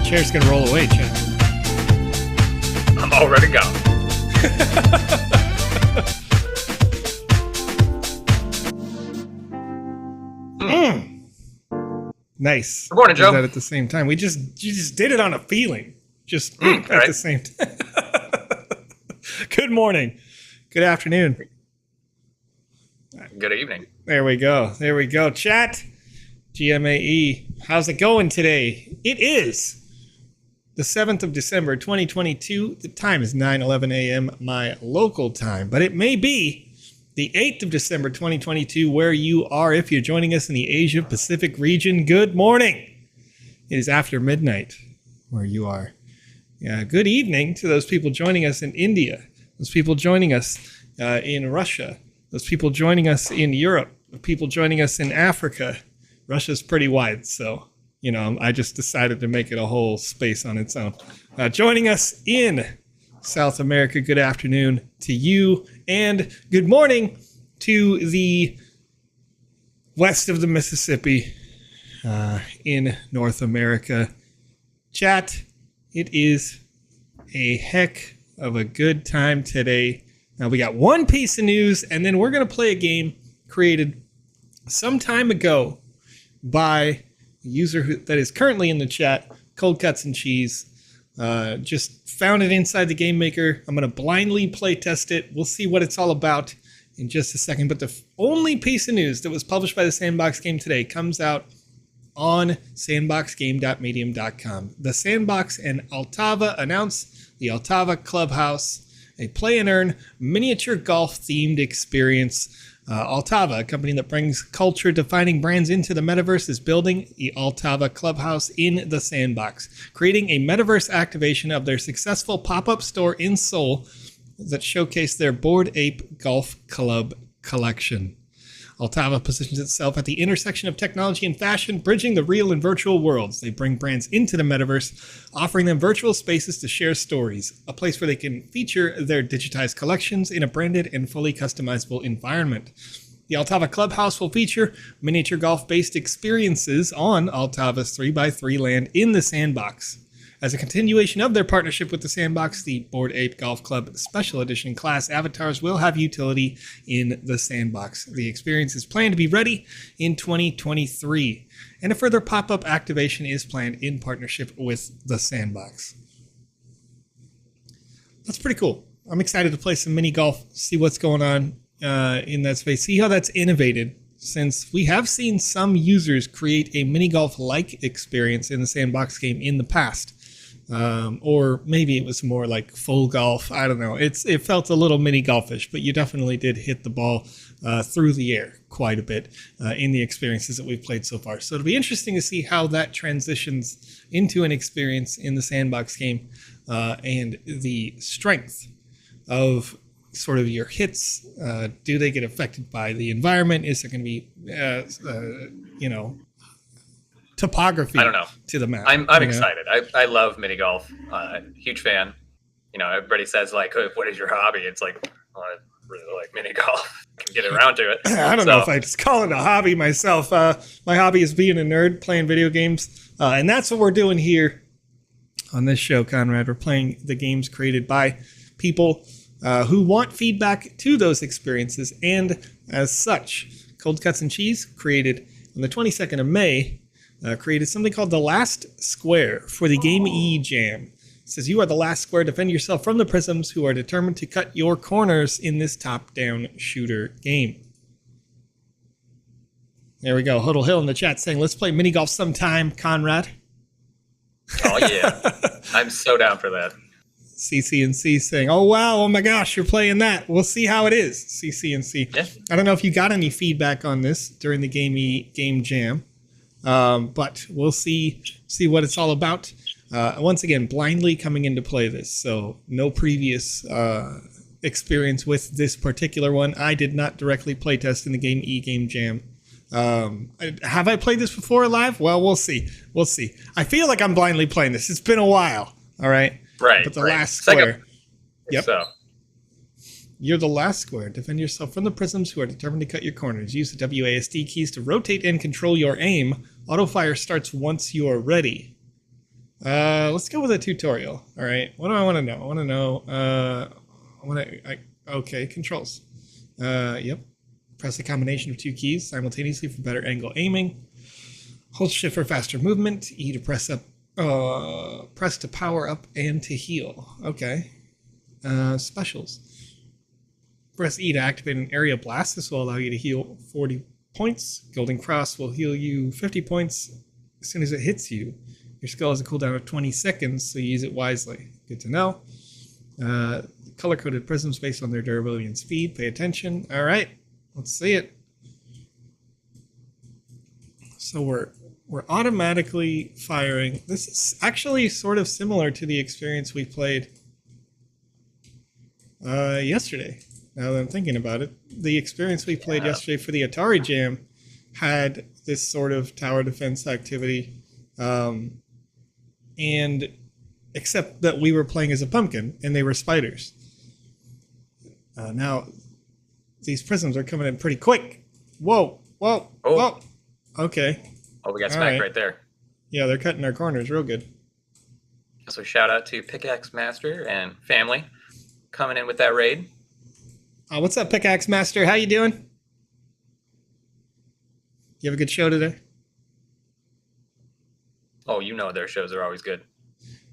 chair's gonna roll away, Chad. I'm all ready to go. Nice. Good morning, Joe. That at the same time. You just did it on a feeling. Just at the same time. Good morning. Good afternoon. Good evening. There we go. There we go. Chat. GMAE. How's it going today? It is the 7th of December, 2022. The time is 9:11 a.m. my local time, but it may be the 8th of December, 2022, where you are. If you're joining us in the Asia Pacific region, good morning. It is after midnight where you are. Yeah, good evening to those people joining us in India, those people joining us in Russia, those people joining us in Europe, the people joining us in Africa. Russia's pretty wide, so, you know, I just decided to make it a whole space on its own. Joining us in South America, good afternoon to you, and good morning to the west of the Mississippi in North America. Chat, it is a heck of a good time today. Now, we got one piece of news, and then we're going to play a game created some time ago by a user that is currently in the chat, Cold Cuts and Cheese. Just found it inside the Game Maker. I'm going to blindly play test it. We'll see what it's all about in just a second. But the only piece of news that was published by the Sandbox game today comes out on sandboxgame.medium.com. The Sandbox and Altava announced the Altava Clubhouse, a play and earn miniature golf themed experience. Altava, a company that brings culture-defining brands into the metaverse, is building the Altava Clubhouse in the Sandbox, creating a metaverse activation of their successful pop-up store in Seoul that showcased their Bored Ape Golf Club collection. Altava positions itself at the intersection of technology and fashion, bridging the real and virtual worlds. They bring brands into the metaverse, offering them virtual spaces to share stories, a place where they can feature their digitized collections in a branded and fully customizable environment. The Altava Clubhouse will feature miniature golf-based experiences on Altava's 3x3 land in the Sandbox. As a continuation of their partnership with the Sandbox, the Bored Ape Golf Club Special Edition class avatars will have utility in the Sandbox. The experience is planned to be ready in 2023, and a further pop-up activation is planned in partnership with the Sandbox. That's pretty cool. I'm excited to play some mini golf, see what's going on in that space, see how that's innovated, since we have seen some users create a mini golf-like experience in the Sandbox game in the past. Or maybe it was more like full golf. I don't know. It felt a little mini golfish, but you definitely did hit the ball through the air quite a bit in the experiences that we've played so far. So it'll be interesting to see how that transitions into an experience in the Sandbox game and the strength of sort of your hits. Do they get affected by the environment? Is there going to be, topography I don't know. To the map? I'm excited. I love mini golf. Huge fan. You know, everybody says like, oh, what is your hobby? It's like, oh, I really like mini golf. I can get around to it. I don't know if I just call it a hobby myself. My hobby is being a nerd, playing video games. And that's what we're doing here on this show, Conrad. We're playing the games created by people who want feedback to those experiences. And as such, Cold Cuts and Cheese created on the 22nd of May, created something called the Last Square for the GMAE Jam. It says, you are the last square. Defend yourself from the prisms who are determined to cut your corners in this top-down shooter game. There we go. Huddle Hill in the chat saying, let's play mini golf sometime, Conrad. Oh, yeah. I'm so down for that. CCNC saying, oh, wow. Oh, my gosh. You're playing that. We'll see how it is, CCNC. Yeah. I don't know if you got any feedback on this during the GMAE Game Jam. But we'll see what it's all about. Once again, blindly coming in to play this, so no previous experience with this particular one. I did not directly playtest in the GMAE Game Jam. Have I played this before live? Well, we'll see. I feel like I'm blindly playing this. It's been a while. All right. Right. But the last square. Yep. So. You're the last square. Defend yourself from the prisms who are determined to cut your corners. Use the WASD keys to rotate and control your aim. Auto fire starts once you are ready. Let's go with a tutorial. All right. What do I want to know? I want to know. Okay, controls. Yep. Press a combination of two keys simultaneously for better angle aiming. Hold shift for faster movement. E to press up. Press to power up and to heal. Okay. Specials. Press E to activate an area blast. This will allow you to heal 40 points. Golden Cross will heal you 50 points as soon as it hits you. Your skill has a cooldown of 20 seconds, so use it wisely. Good to know. Color-coded prisms based on their durability and speed. Pay attention. All right, let's see it. So we're automatically firing. This is actually sort of similar to the experience we played yesterday. Now that I'm thinking about it, the experience we played yesterday for the Atari Jam had this sort of tower defense activity. And except that we were playing as a pumpkin and they were spiders. Now, these prisms are coming in pretty quick. Whoa. Okay. Oh, we got smacked right there. Yeah, they're cutting our corners real good. So shout out to Pickaxe Master and family coming in with that raid. What's up, Pickaxe Master? How you doing? You have a good show today? Oh, you know their shows are always good.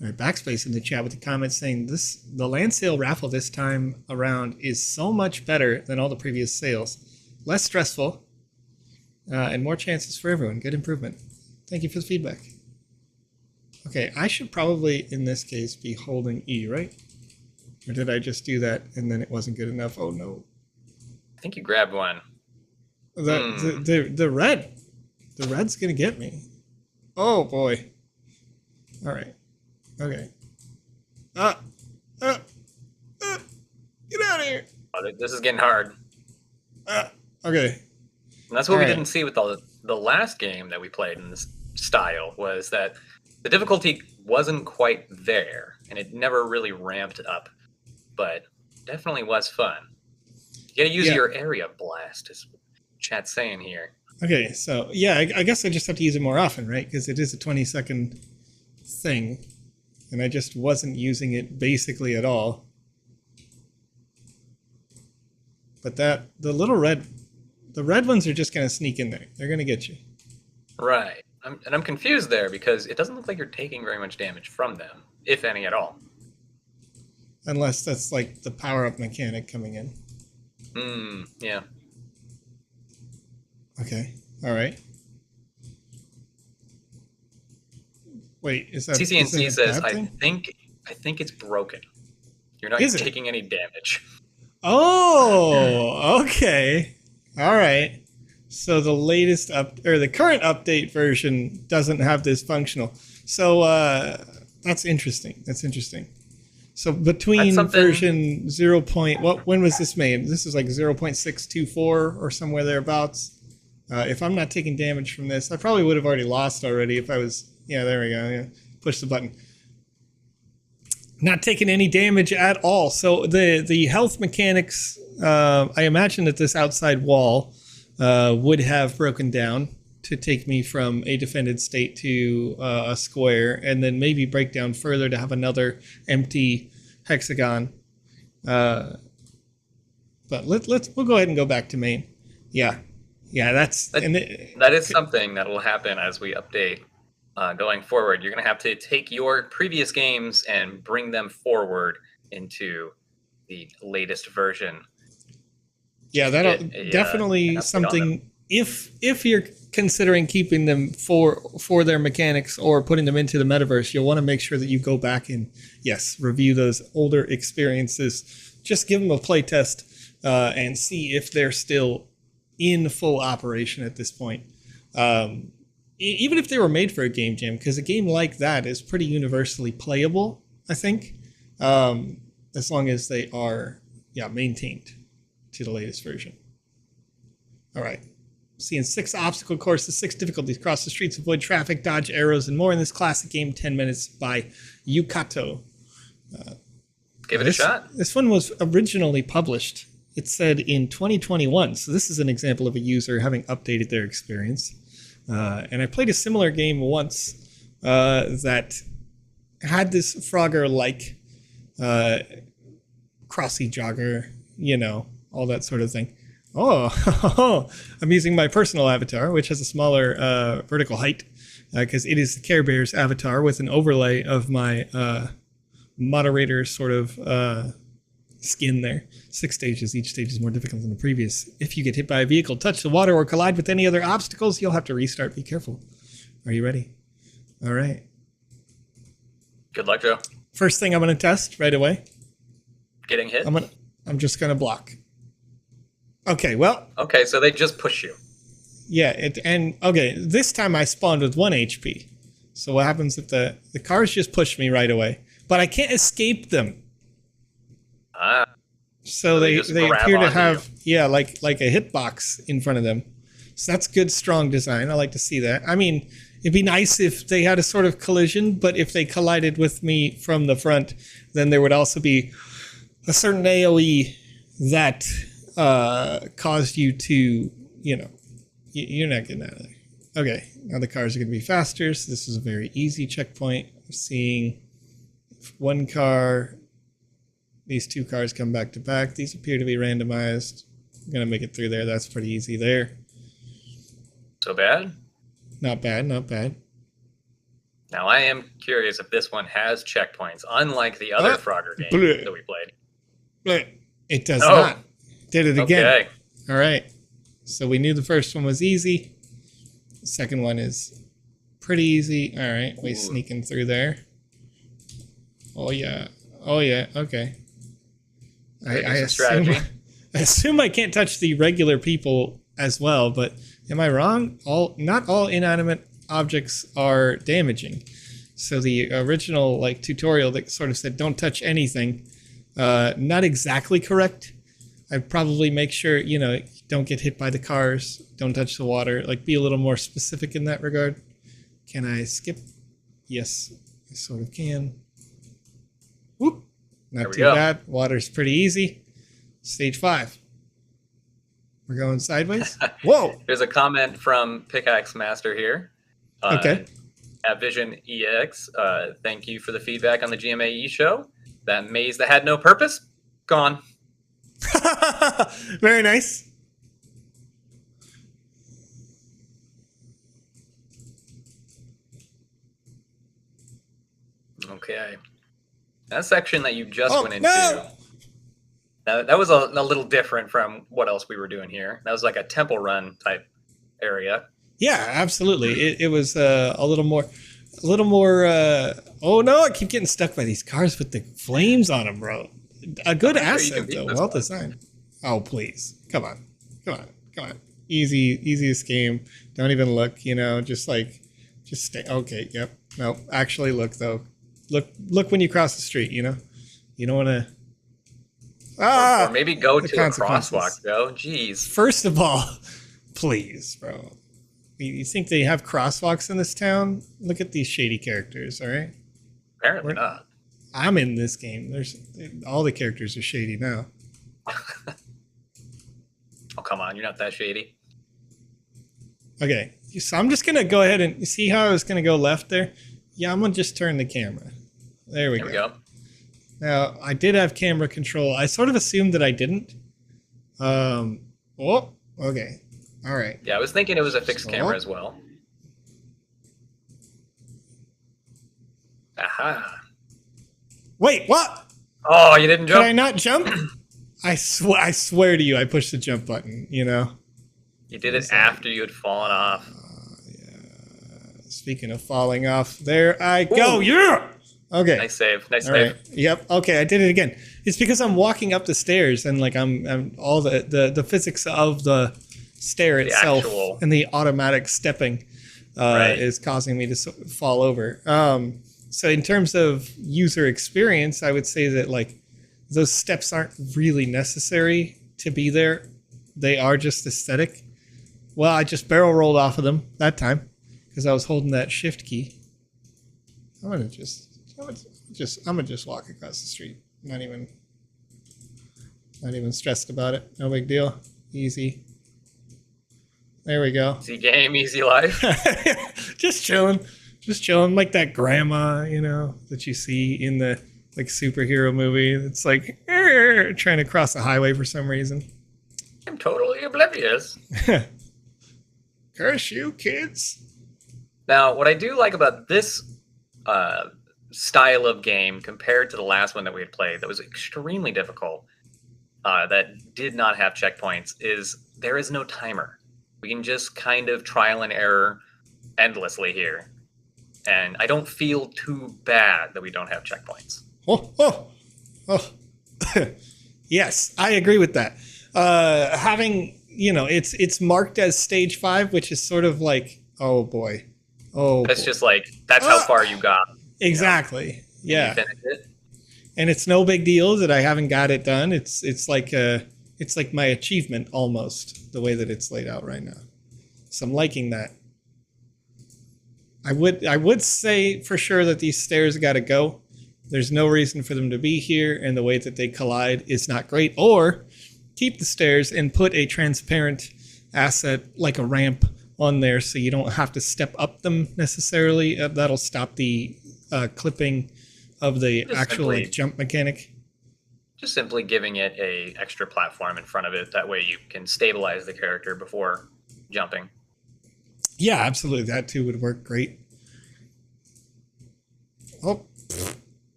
All right, Backspace in the chat with the comments saying the land sale raffle this time around is so much better than all the previous sales. Less stressful, and more chances for everyone. Good improvement. Thank you for the feedback. Okay, I should probably, in this case, be holding E, right? Or did I just do that and then it wasn't good enough? Oh, no. I think you grabbed one. The red. The red's going to get me. Oh, boy. All right. Okay. Get out of here. Oh, this is getting hard. Okay. And that's what we didn't see with the last game that we played in this style, was that the difficulty wasn't quite there, and it never really ramped up, but definitely was fun. You gotta use your area blast, is what chat's saying here. Okay, so yeah, I guess I just have to use it more often, right? Because it is a 20-second thing, and I just wasn't using it basically at all. But the red ones are just going to sneak in there. They're going to get you. Right. I'm confused there because it doesn't look like you're taking very much damage from them, if any at all. Unless that's like the power-up mechanic coming in. Yeah. Okay. All right. Wait, is that CCNC says I think it's broken. You're not taking any damage. Oh, okay. All right. So the latest the current update version doesn't have this functional. So that's interesting. So between version 0. When was this made? This is like 0.624 or somewhere thereabouts. If I'm not taking damage from this, I probably would have already lost already if I was. Yeah, there we go. Yeah. Push the button. Not taking any damage at all. So the health mechanics, I imagine that this outside wall would have broken down to take me from a defended state to a square, and then maybe break down further to have another empty hexagon. But we'll go ahead and go back to main. Yeah, that is something that will happen as we update. Going forward, you're going to have to take your previous games and bring them forward into the latest version. Yeah, that'll definitely something. If you're considering keeping them for their mechanics or putting them into the metaverse, you'll want to make sure that you go back and review those older experiences. Just give them a play test and see if they're still in full operation at this point. Even if they were made for a game jam, because a game like that is pretty universally playable, I think, as long as they are maintained to the latest version. All right. Seeing 6 obstacle courses, 6 difficulties, cross the streets, avoid traffic, dodge arrows, and more in this classic game, 10 minutes by Yukato. Give it a shot. This one was originally published, it said, in 2021. So this is an example of a user having updated their experience. And I played a similar game once that had this Frogger-like crossy jogger, you know, all that sort of thing. Oh, I'm using my personal avatar, which has a smaller vertical height, because it is the Care Bears avatar with an overlay of my moderator sort of skin there. 6 stages. Each stage is more difficult than the previous. If you get hit by a vehicle, touch the water, or collide with any other obstacles, you'll have to restart. Be careful. Are you ready? All right. Good luck, Joe. First thing I'm going to test right away. Getting hit? I'm just going to block. Okay, well. Okay, so they just push you. Yeah, okay, this time I spawned with 1 HP. So what happens if the cars just push me right away? But I can't escape them. Ah. So they appear to have, like a hitbox in front of them. So that's good, strong design. I like to see that. I mean, it'd be nice if they had a sort of collision, but if they collided with me from the front, then there would also be a certain AoE that caused you to, you know, you're not getting out of there. Okay, now the cars are going to be faster, so this is a very easy checkpoint. I'm seeing one car, these 2 cars come back to back. These appear to be randomized. I'm going to make it through there. That's pretty easy there. So bad? Not bad, not bad. Now, I am curious if this one has checkpoints, unlike the other Frogger game that we played. It does not. Did it again. Okay. All right. So we knew the first one was easy. The second one is pretty easy. All right. We sneaking through there. Oh, yeah. Oh, yeah. Okay. I assume I can't touch the regular people as well, but am I wrong? Not all inanimate objects are damaging. So the original like tutorial that sort of said don't touch anything, not exactly correct. I'd probably make sure, you know, don't get hit by the cars, don't touch the water, like be a little more specific in that regard. Can I skip? Yes, I sort of can. Whoop. Not too bad. Water's pretty easy. Stage 5. We're going sideways. Whoa! There's a comment from Pickaxe Master here. Okay. At Vision EX, thank you for the feedback on the GMAE show. That maze that had no purpose, gone. Very nice. Okay. That section that you just went into, no! that was a little different from what else we were doing here. That was like a temple run type area. Yeah, absolutely. It was a little more. Oh no! I keep getting stuck by these cars with the flames on them, bro. A good asset though, well designed. Oh please, come on. Easiest game. Don't even look. You know, just stay. Okay, yep. No, actually look though. Look when you cross the street. You know, you don't want to. Or maybe go to a crosswalk, Joe. Jeez. First of all, please, bro. You think they have crosswalks in this town? Look at these shady characters, all right? Apparently not. I'm in this game. All the characters are shady now. Oh, come on. You're not that shady. Okay. So I'm just going to go ahead and see how I was going to go left there? Yeah, I'm going to just turn the camera. There we go. Now, I did have camera control. I sort of assumed that I didn't. Oh, okay. All right. Yeah, I was thinking it was a fixed camera as well. Aha. Wait, what? Oh, you didn't jump? Did I not jump? I swear to you, I pushed the jump button, you know? You did it after you had fallen off. Yeah. Speaking of falling off, there I go. Ooh. Yeah! Okay. Nice save. Nice save. Right. Yep. Okay, I did it again. It's because I'm walking up the stairs and like I'm all the physics of the stair itself and the automatic stepping is causing me to fall over. So in terms of user experience, I would say that like those steps aren't really necessary to be there. They are just aesthetic. Well, I just barrel rolled off of them that time because I was holding that shift key. I'm gonna just walk across the street. Not even stressed about it. No big deal. Easy. There we go. Easy game, easy life. Just chilling. Just chilling like that grandma, you know, that you see in the like superhero movie. It's like trying to cross the highway for some reason. I'm totally oblivious. Curse you, kids. Now, what I do like about this style of game compared to the last one that we had played that was extremely difficult, that did not have checkpoints, is there is no timer. We can just kind of trial and error endlessly here. And I don't feel too bad that we don't have checkpoints. Oh. Yes, I agree with that. Having, you know, it's marked as stage 5, which is sort of like, oh boy. That's just like, that's how far you got. Exactly. You know? Yeah. You finished it. And it's no big deal that I haven't got it done. It's like my achievement almost, the way that it's laid out right now. So I'm liking that. I would say for sure that these stairs got to go. There's no reason for them to be here, and the way that they collide is not great. Or keep the stairs and put a transparent asset like a ramp on there so you don't have to step up them necessarily. That'll stop the clipping of the actual jump mechanic. Just simply giving it a extra platform in front of it. That way you can stabilize the character before jumping. Yeah, absolutely. That too would work great. Oh,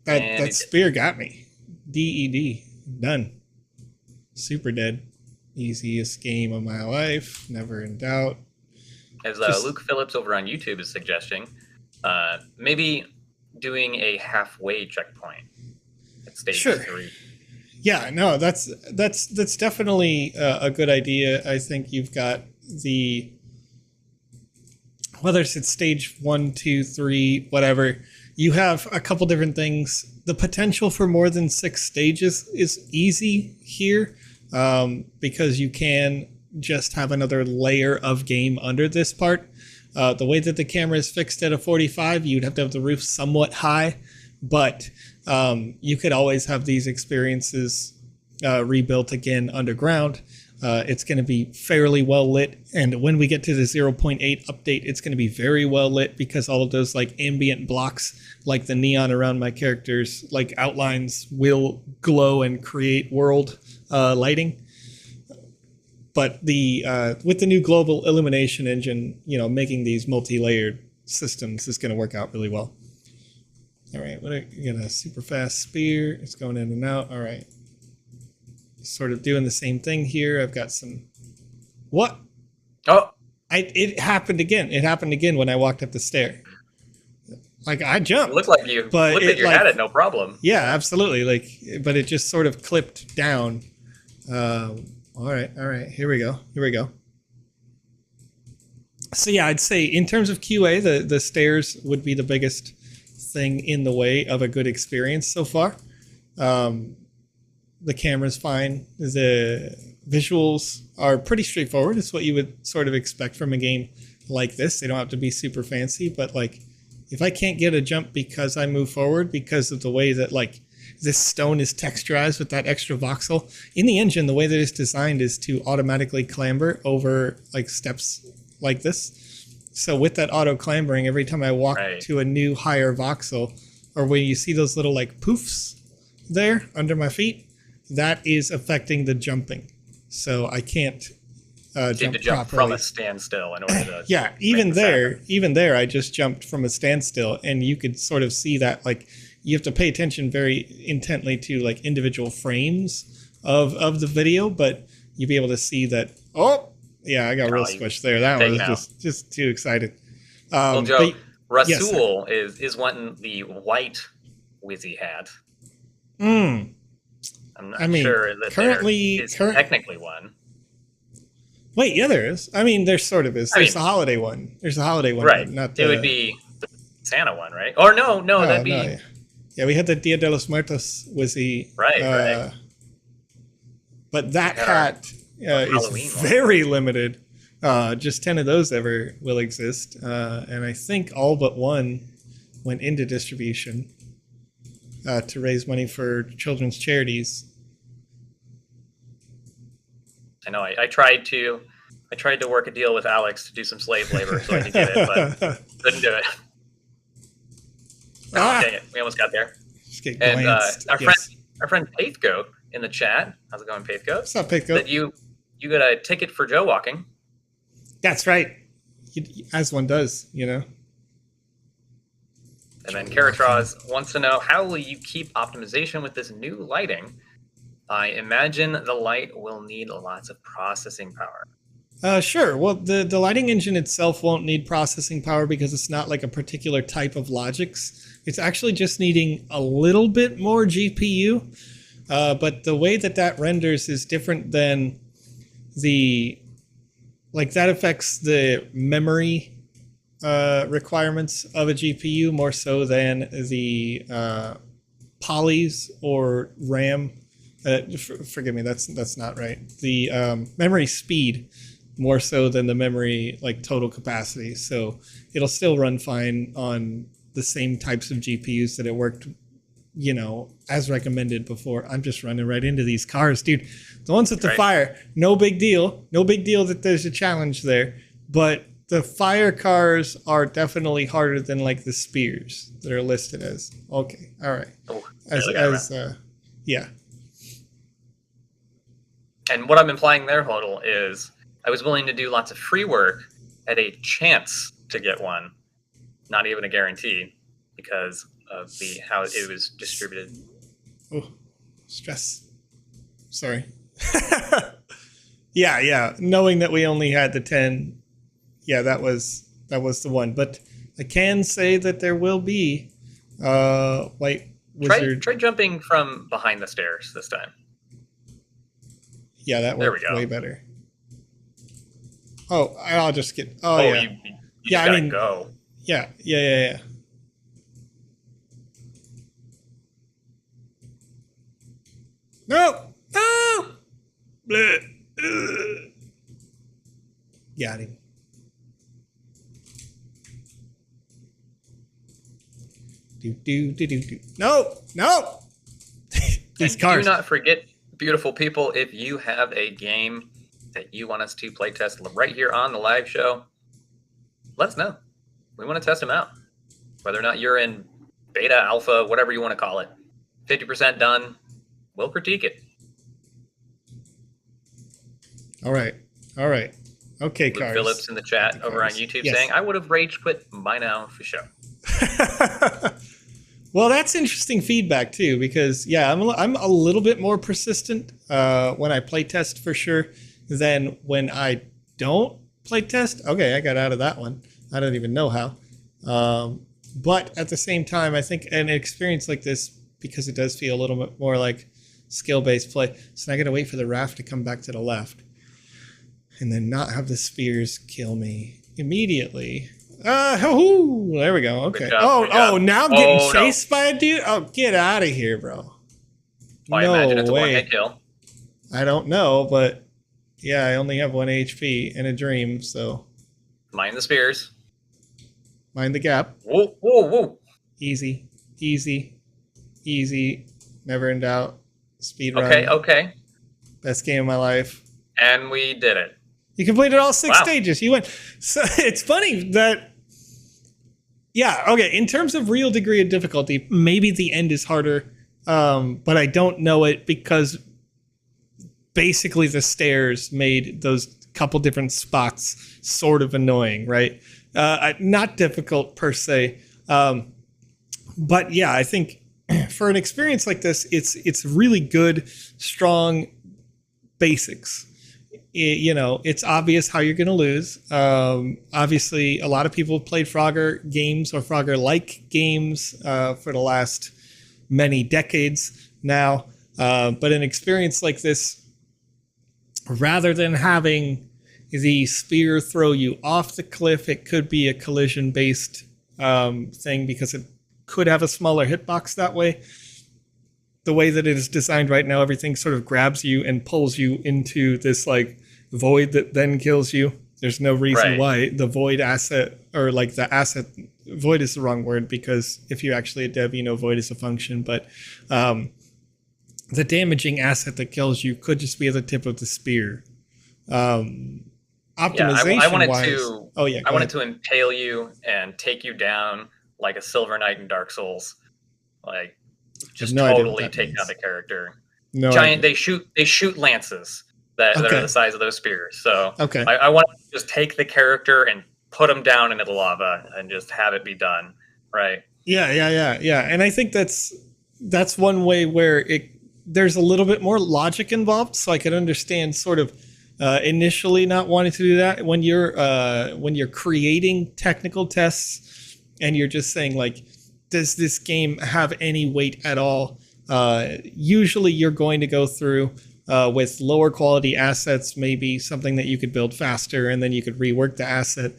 that spear got me. DED. Done. Super dead. Easiest game of my life. Never in doubt. As Luke Phillips over on YouTube is suggesting, maybe doing a halfway checkpoint at stage 3. Yeah, no, that's definitely a good idea. I think you've got whether it's at stage 1, 2, 3, whatever, you have a couple different things. The potential for more than 6 stages is easy here, because you can just have another layer of game under this part. The way that the camera is fixed at a 45, you'd have to have the roof somewhat high, but you could always have these experiences rebuilt again underground. It's going to be fairly well lit, and when we get to the 0.8 update, it's going to be very well lit because all of those like ambient blocks, like the neon around my characters, like outlines, will glow and create world lighting. But with the new global illumination engine, you know, making these multi-layered systems is going to work out really well. All right, we got a super fast spear. It's going in and out. All right. Sort of doing the same thing here. I've got some... What? Oh! It happened again. It happened again when I walked up the stair. Like, I jumped. It looked like you had it, no problem. Yeah, absolutely. Like, but it just sort of clipped down. All right. Here we go. So yeah, I'd say in terms of QA, the stairs would be the biggest thing in the way of a good experience so far. The camera's fine. The visuals are pretty straightforward. It's what you would sort of expect from a game like this. They don't have to be super fancy, but like if I can't get a jump because I move forward because of the way that like this stone is texturized with that extra voxel in the engine, the way that it's designed is to automatically clamber over like steps like this. So with that auto clambering, every time I walk to a new higher voxel, or when you see those little like poofs there under my feet, that is affecting the jumping. So I can't jump properly. From a standstill in order to... Yeah, even there, I just jumped from a standstill, and you could sort of see that, like, you have to pay attention very intently to, like, individual frames of the video, but you'll be able to see that, oh, yeah, I got real squished there. That was just too excited. Well, Joe, Rasul is wanting the white Wizzy hat. I'm not sure that currently there is technically one. Wait, yeah, there is. I mean, there sort of is. There's a holiday one. There's a holiday one. Right. Not it would be the Santa one, right? Or no, that'd be... No, yeah, we had the Dia de los Muertos Wizzy. Right. But that hat is very limited. Just 10 of those ever will exist. And I think all but one went into distribution to raise money for children's charities. I know. I tried to I tried to work a deal with Alex to do some slave labor so I could get it, but couldn't do it. Dang it. We almost got there. Just get And glanced. our friend Paithgoat in the chat. How's it going, Paithgoat? What's up, Paithgoat? That you got a ticket for Joe walking. That's right. As one does, you know. And then Karatraz wants to know, how will you keep optimization with this new lighting? I imagine the light will need lots of processing power. Sure. Well, the lighting engine itself won't need processing power because it's not like a particular type of logics. It's actually just needing a little bit more GPU. But the way that renders is different than that affects the memory requirements of a GPU more so than the polys or RAM. Forgive me, that's not right. The memory speed more so than the memory total capacity. So it'll still run fine on the same types of GPUs that it worked, as recommended before. I'm just running right into these cars, dude. The ones with the fire, no big deal. No big deal that there's a challenge there. But the fire cars are definitely harder than the spears that are listed as. Okay, all right. Oh, yeah. And what I'm implying there, Hodl, is I was willing to do lots of free work at a chance to get one, not even a guarantee, because of how it was distributed. Oh, stress. Sorry. Yeah. Knowing that we only had the 10, that was the one. But I can say that there will be White Wizard. Try jumping from behind the stairs this time. Yeah, that worked way better. Oh, I'll just get. Oh yeah. You just gotta go. Yeah. No! Bleh. Got him. Do. No! These cars. Do not forget, beautiful people, if you have a game that you want us to play test right here on the live show, let us know. We want to test them out. Whether or not you're in beta, alpha, whatever you want to call it. 50% done. We'll critique it. All right. Okay, Luke cars. Phillips in the chat over on YouTube saying, I would have rage quit by now for sure. Well, that's interesting feedback too, because I'm a little bit more persistent when I play test for sure than when I don't play test. Okay, I got out of that one. I don't even know how. But at the same time, I think an experience like this, because it does feel a little bit more like skill-based play. So I got to wait for the raft to come back to the left, and then not have the spears kill me immediately. There we go. Okay. Now I'm getting chased by a dude. Oh, get out of here, bro. I imagine it's a one-hit kill. I don't know, but yeah, I only have 1 HP in a dream, so. Mind the spears. Mind the gap. Whoa. Easy. Never in doubt. Speed run. Okay. Best game of my life. And we did it. You completed all 6 stages. You went. So it's funny that. Yeah. Okay. In terms of real degree of difficulty, maybe the end is harder, but I don't know it because basically the stairs made those couple different spots sort of annoying, right? Not difficult per se, but yeah, I think for an experience like this, it's really good, strong basics. It's obvious how you're going to lose. Obviously, a lot of people have played Frogger games or Frogger-like games for the last many decades now. But an experience like this, rather than having the spear throw you off the cliff, it could be a collision-based thing because it could have a smaller hitbox that way. The way that it is designed right now, everything sort of grabs you and pulls you into this void that then kills you. There's no reason why the void asset, or the asset, void is the wrong word because if you're actually a dev, void is a function, but the damaging asset that kills you could just be at the tip of the spear. optimization I wanted wise. to. Oh yeah, I wanted to impale you and take you down like a Silver Knight in Dark Souls, like just no idea what totally that take means. down the character. No Giant. idea. They shoot lances that are the size of those spears. So Okay. I want to just take the character and put him down into the lava and just have it be done. Right. Yeah. And I think that's one way where there's a little bit more logic involved, so I can understand sort of initially not wanting to do that when you're creating technical tests and you're just saying like, does this game have any weight at all? Usually you're going to go through with lower quality assets, maybe something that you could build faster and then you could rework the asset.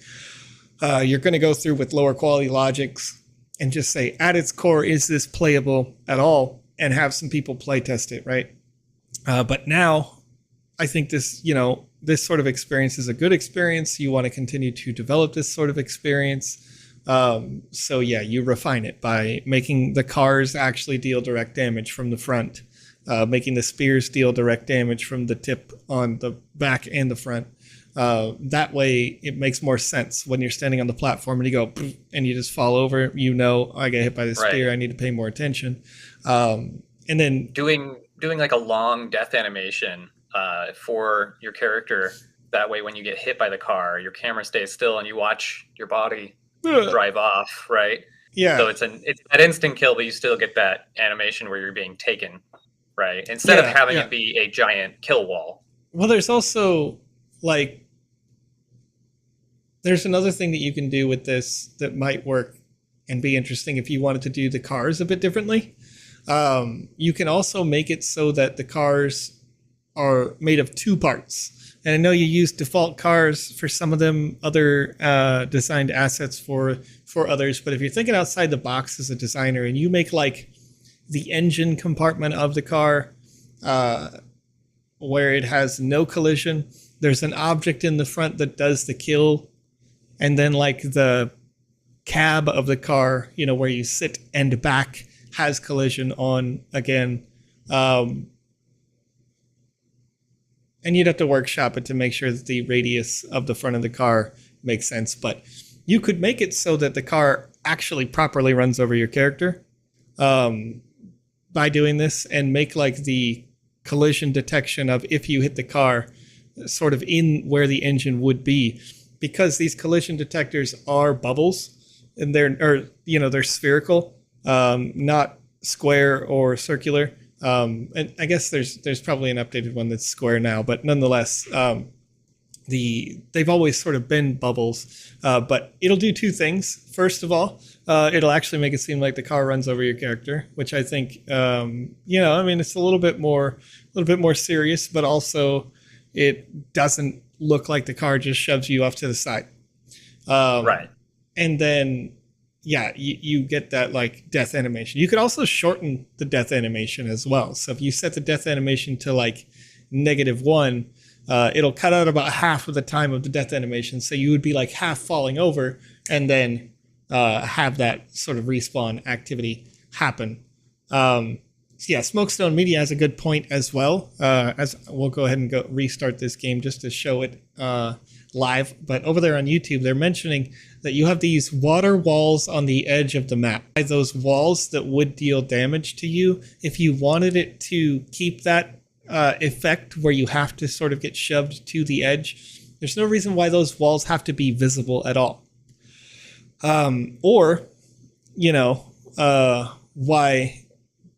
You're going to go through with lower quality logics and just say, at its core, is this playable at all? And have some people play test it, right? But now, I think this sort of experience is a good experience. You want to continue to develop this sort of experience. So yeah, you refine it by making the cars actually deal direct damage from the front, making the spears deal direct damage from the tip on the back and the front. That way it makes more sense when you're standing on the platform and you go and you just fall over. I get hit by the spear. I need to pay more attention. And then doing like a long death animation for your character. That way, when you get hit by the car, your camera stays still and you watch your body drive off. Right. Yeah. So it's that instant kill, but you still get that animation where you're being taken. Right. Instead of having it be a giant kill wall. Well, there's also there's another thing that you can do with this that might work and be interesting if you wanted to do the cars a bit differently. You can also make it so that the cars are made of two parts. And I know you use default cars for some of them, other designed assets for others. But if you're thinking outside the box as a designer and you make like the engine compartment of the car where it has no collision, there's an object in the front that does the kill. And then like the cab of the car, where you sit and back has collision on again. And you'd have to workshop it to make sure that the radius of the front of the car makes sense. But you could make it so that the car actually properly runs over your character by doing this, and make like the collision detection of if you hit the car sort of in where the engine would be. Because these collision detectors are bubbles, and they're spherical, not square or circular. And I guess there's probably an updated one that's square now, but nonetheless, they've always sort of been bubbles. But it'll do two things. First of all, it'll actually make it seem like the car runs over your character, which I think, it's a little bit more serious, but also it doesn't look like the car just shoves you off to the side. Right. And then, you get that like death animation. You could also shorten the death animation as well. So if you set the death animation to like -1, it'll cut out about half of the time of the death animation. So you would be like half falling over and then have that sort of respawn activity happen. Smokestone Media has a good point as well. As we'll go ahead and go restart this game just to show it live. But over there on YouTube, they're mentioning that you have these water walls on the edge of the map. Those walls that would deal damage to you. If you wanted it to keep that effect where you have to sort of get shoved to the edge, there's no reason why those walls have to be visible at all. Why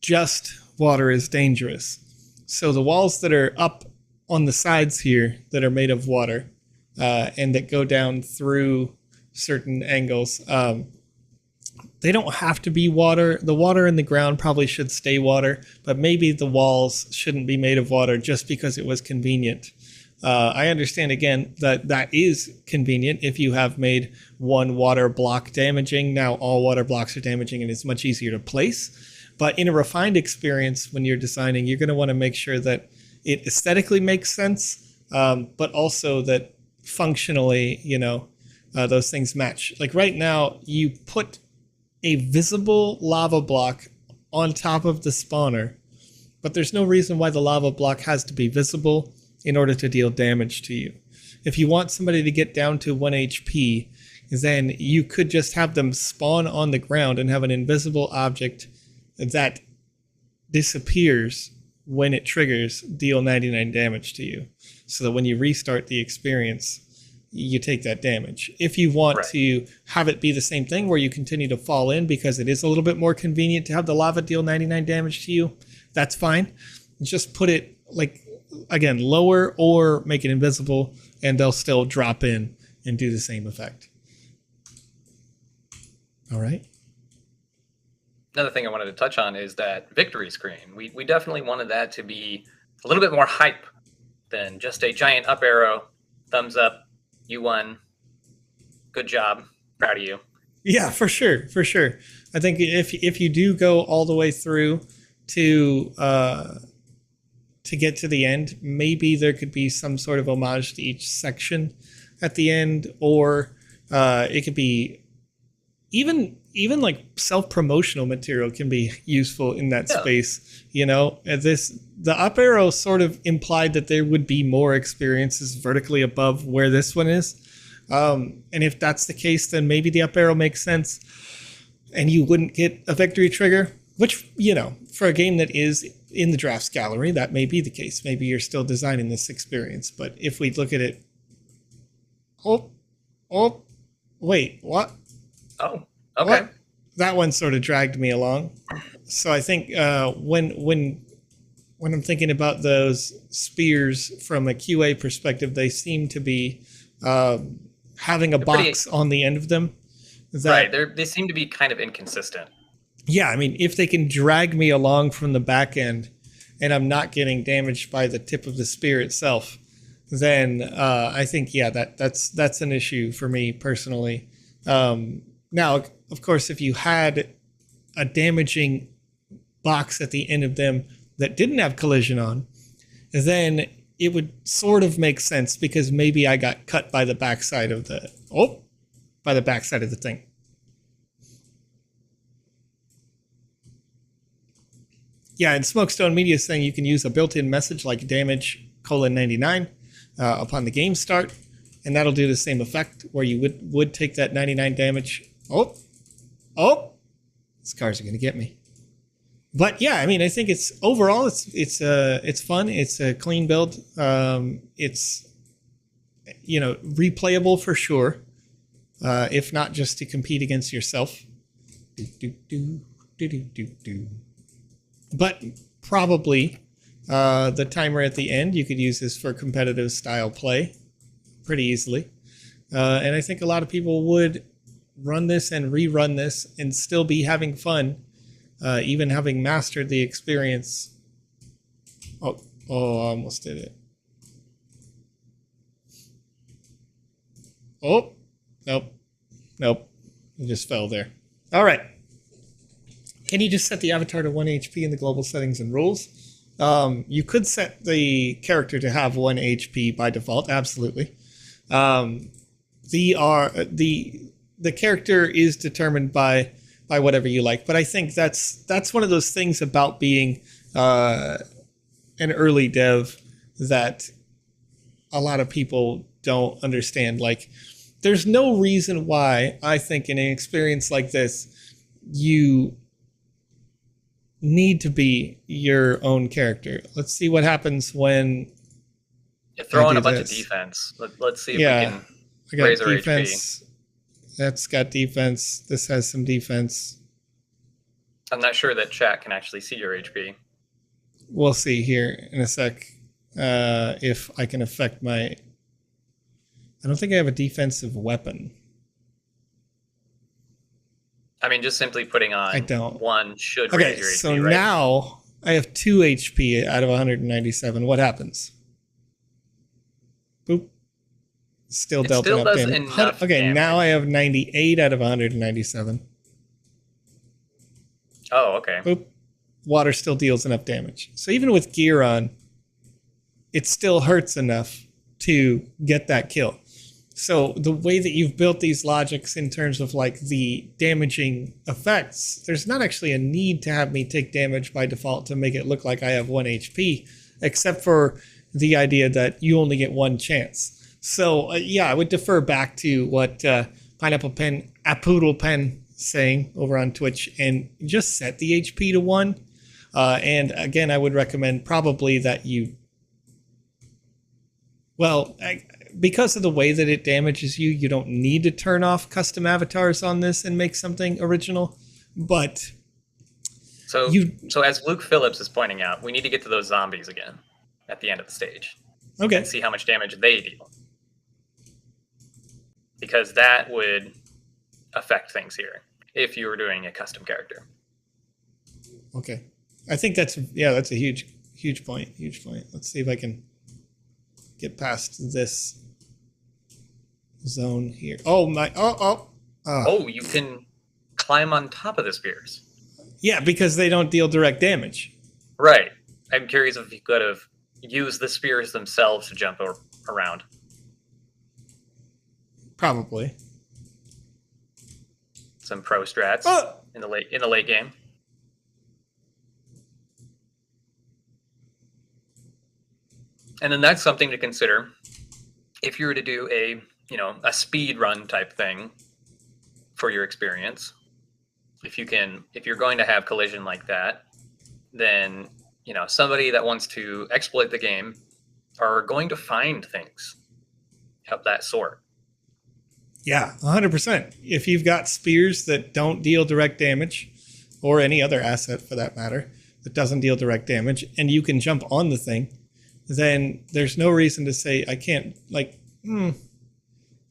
just water is dangerous. So the walls that are up on the sides here that are made of water and that go down through certain angles, they don't have to be water. The water in the ground probably should stay water, but maybe the walls shouldn't be made of water just because it was convenient. I understand, again, that is convenient if you have made one water block damaging. Now all water blocks are damaging and it's much easier to place. But in a refined experience, when you're designing, you're going to want to make sure that it aesthetically makes sense, but also that functionally, those things match. Like right now, you put a visible lava block on top of the spawner, but there's no reason why the lava block has to be visible in order to deal damage to you. if you want somebody to get down to 1 HP, then you could just have them spawn on the ground and have an invisible object that disappears when it triggers, deal 99 damage to you, so that when you restart the experience, you take that damage. If you want to have it be the same thing where you continue to fall in because it is a little bit more convenient to have the lava deal 99 damage to you, that's fine. Just put it, like, again, lower or make it invisible, and they'll still drop in and do the same effect. All right. Another thing I wanted to touch on is that victory screen. We definitely wanted that to be a little bit more hype than just a giant up arrow, thumbs up, you won, good job, proud of you. Yeah, for sure, for sure. I think if you do go all the way through to get to the end, maybe there could be some sort of homage to each section at the end, or it could be even like self-promotional material can be useful in that space. You know, the up arrow sort of implied that there would be more experiences vertically above where this one is. And if that's the case, then maybe the up arrow makes sense and you wouldn't get a victory trigger, which, you know, for a game that is in the drafts gallery, that may be the case. Maybe you're still designing this experience. But if we look at it, wait, what? Oh, okay. What? That one sort of dragged me along. So I think when I'm thinking about those spears from a QA perspective, they seem to be having a box on the end of them. Right, they seem to be kind of inconsistent. Yeah, I mean, if they can drag me along from the back end and I'm not getting damaged by the tip of the spear itself, then I think, yeah, that's an issue for me personally. Now, of course, if you had a damaging box at the end of them that didn't have collision on, then it would sort of make sense because maybe I got cut by the backside of the thing. Yeah, and Smokestone Media is saying you can use a built-in message like damage :99 upon the game start, and that'll do the same effect where you would take that 99 damage. Oh, these cars are gonna get me. But yeah, I mean, I think it's overall it's fun. It's a clean build. It's, you know, replayable for sure, if not just to compete against yourself. But probably the timer at the end, you could use this for competitive style play pretty easily. And I think a lot of people would run this and rerun this and still be having fun, even having mastered the experience. Oh, I almost did it. Oh, nope. It just fell there. All right. Can you just set the avatar to 1 HP in the global settings and rules? You could set the character to have 1 HP by default, absolutely. The character is determined by whatever you like, but I think that's one of those things about being an early dev that a lot of people don't understand. Like, there's no reason why I think in an experience like this you need to be your own character. Let's see what happens when you throw in a bunch of defense. Let's see if we can raise our defense. HP. That's got defense. This has some defense. I'm not sure that chat can actually see your HP. We'll see here in a sec if I can affect my... I don't think I have a defensive weapon. I mean, just simply putting on I don't. 1 should raise your HP, so right? Now I have 2 HP out of 197. What happens? Boop. Still dealt enough damage. Okay, now I have 98 out of 197. Oh, okay. Boop. Water still deals enough damage. So even with gear on, it still hurts enough to get that kill. So the way that you've built these logics in terms of like the damaging effects, there's not actually a need to have me take damage by default to make it look like I have 1 HP, except for the idea that you only get 1 chance. So yeah, I would defer back to what Pineapple Pen, Apoodle Pen saying over on Twitch, and just set the HP to 1. And again, I would recommend probably that you, because of the way that it damages you, you don't need to turn off custom avatars on this and make something original. But so as Luke Phillips is pointing out, we need to get to those zombies again at the end of the stage. Okay. And see how much damage they deal. Because that would affect things here if you were doing a custom character. Okay. I think that's a huge point. Let's see if I can get past this zone here. Oh, You can climb on top of the spears. Yeah, because they don't deal direct damage. Right. I'm curious if you could have used the spears themselves to jump around. Probably. Some pro strats in the late game. And then that's something to consider if you were to do a speed run type thing for your experience. If you're going to have collision like that, then somebody that wants to exploit the game are going to find things of that sort. Yeah, 100%. If you've got spears that don't deal direct damage, or any other asset for that matter, that doesn't deal direct damage, and you can jump on the thing, then there's no reason to say I can't, I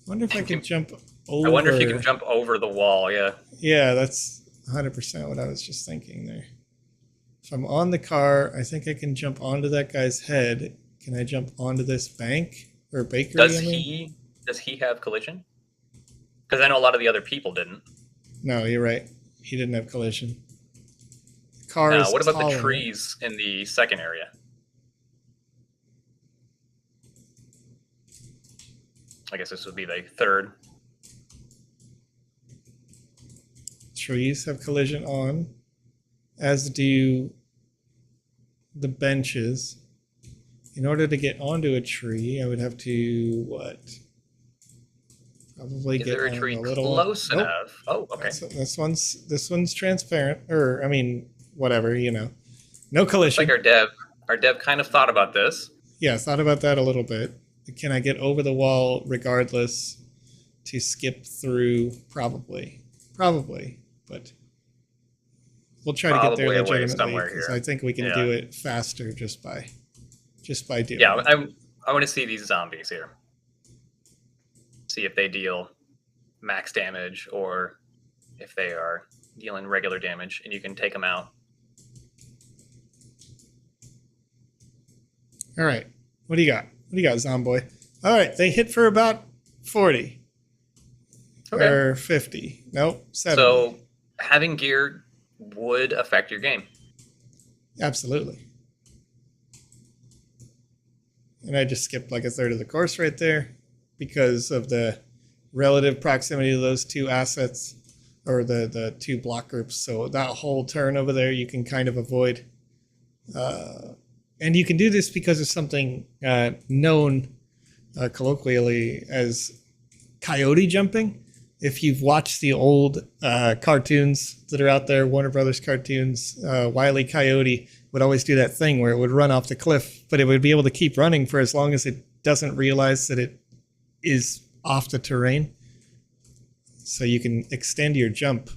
wonder if I can jump over. I wonder if you can jump over the wall, yeah. Yeah, that's 100% what I was just thinking there. If I'm on the car, I think I can jump onto that guy's head. Can I jump onto this bank or bakery? Does he have collision? Because I know a lot of the other people didn't. No, you're right. He didn't have collision. The car is what about taller. the trees in the second area? I guess this would be the third. Trees have collision on, as do the benches. In order to get onto a tree, I would have to probably Is get there a tree close enough? Oh, okay. This one's transparent, or I mean, whatever, no collision. It's like our dev kind of thought about this. Yeah, thought about that a little bit. Can I get over the wall regardless to skip through? Probably, but we'll try to get there legitimately, because I think we can do it faster just by doing it. I want to see these zombies here. See if they deal max damage or if they are dealing regular damage, and you can take them out. All right. What do you got? What do you got, Zomboy? All right. They hit for about 40. Okay. Or 50. Nope, 70. So having gear would affect your game. Absolutely. And I just skipped like a third of the course right there because of the relative proximity to those two assets, or the two block groups. So that whole turn over there you can kind of avoid. And you can do this because of something known colloquially as coyote jumping. If you've watched the old cartoons that are out there, Warner Brothers cartoons, Wile E. Coyote would always do that thing where it would run off the cliff, but it would be able to keep running for as long as it doesn't realize that it is off the terrain. So you can extend your jump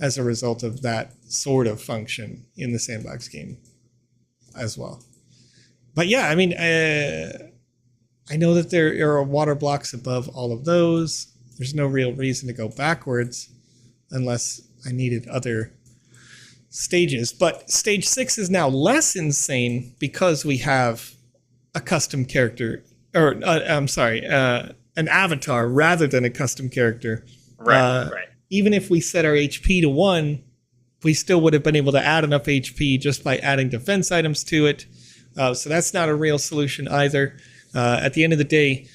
as a result of that sort of function in the Sandbox game as well. But yeah, I mean, I know that there are water blocks above all of those. There's no real reason to go backwards unless I needed other stages. But stage 6 is now less insane because we have a custom character, or an avatar rather than a custom character. Right. Even if we set our HP to 1, we still would have been able to add enough HP just by adding defense items to it. So that's not a real solution either. At the end of the day,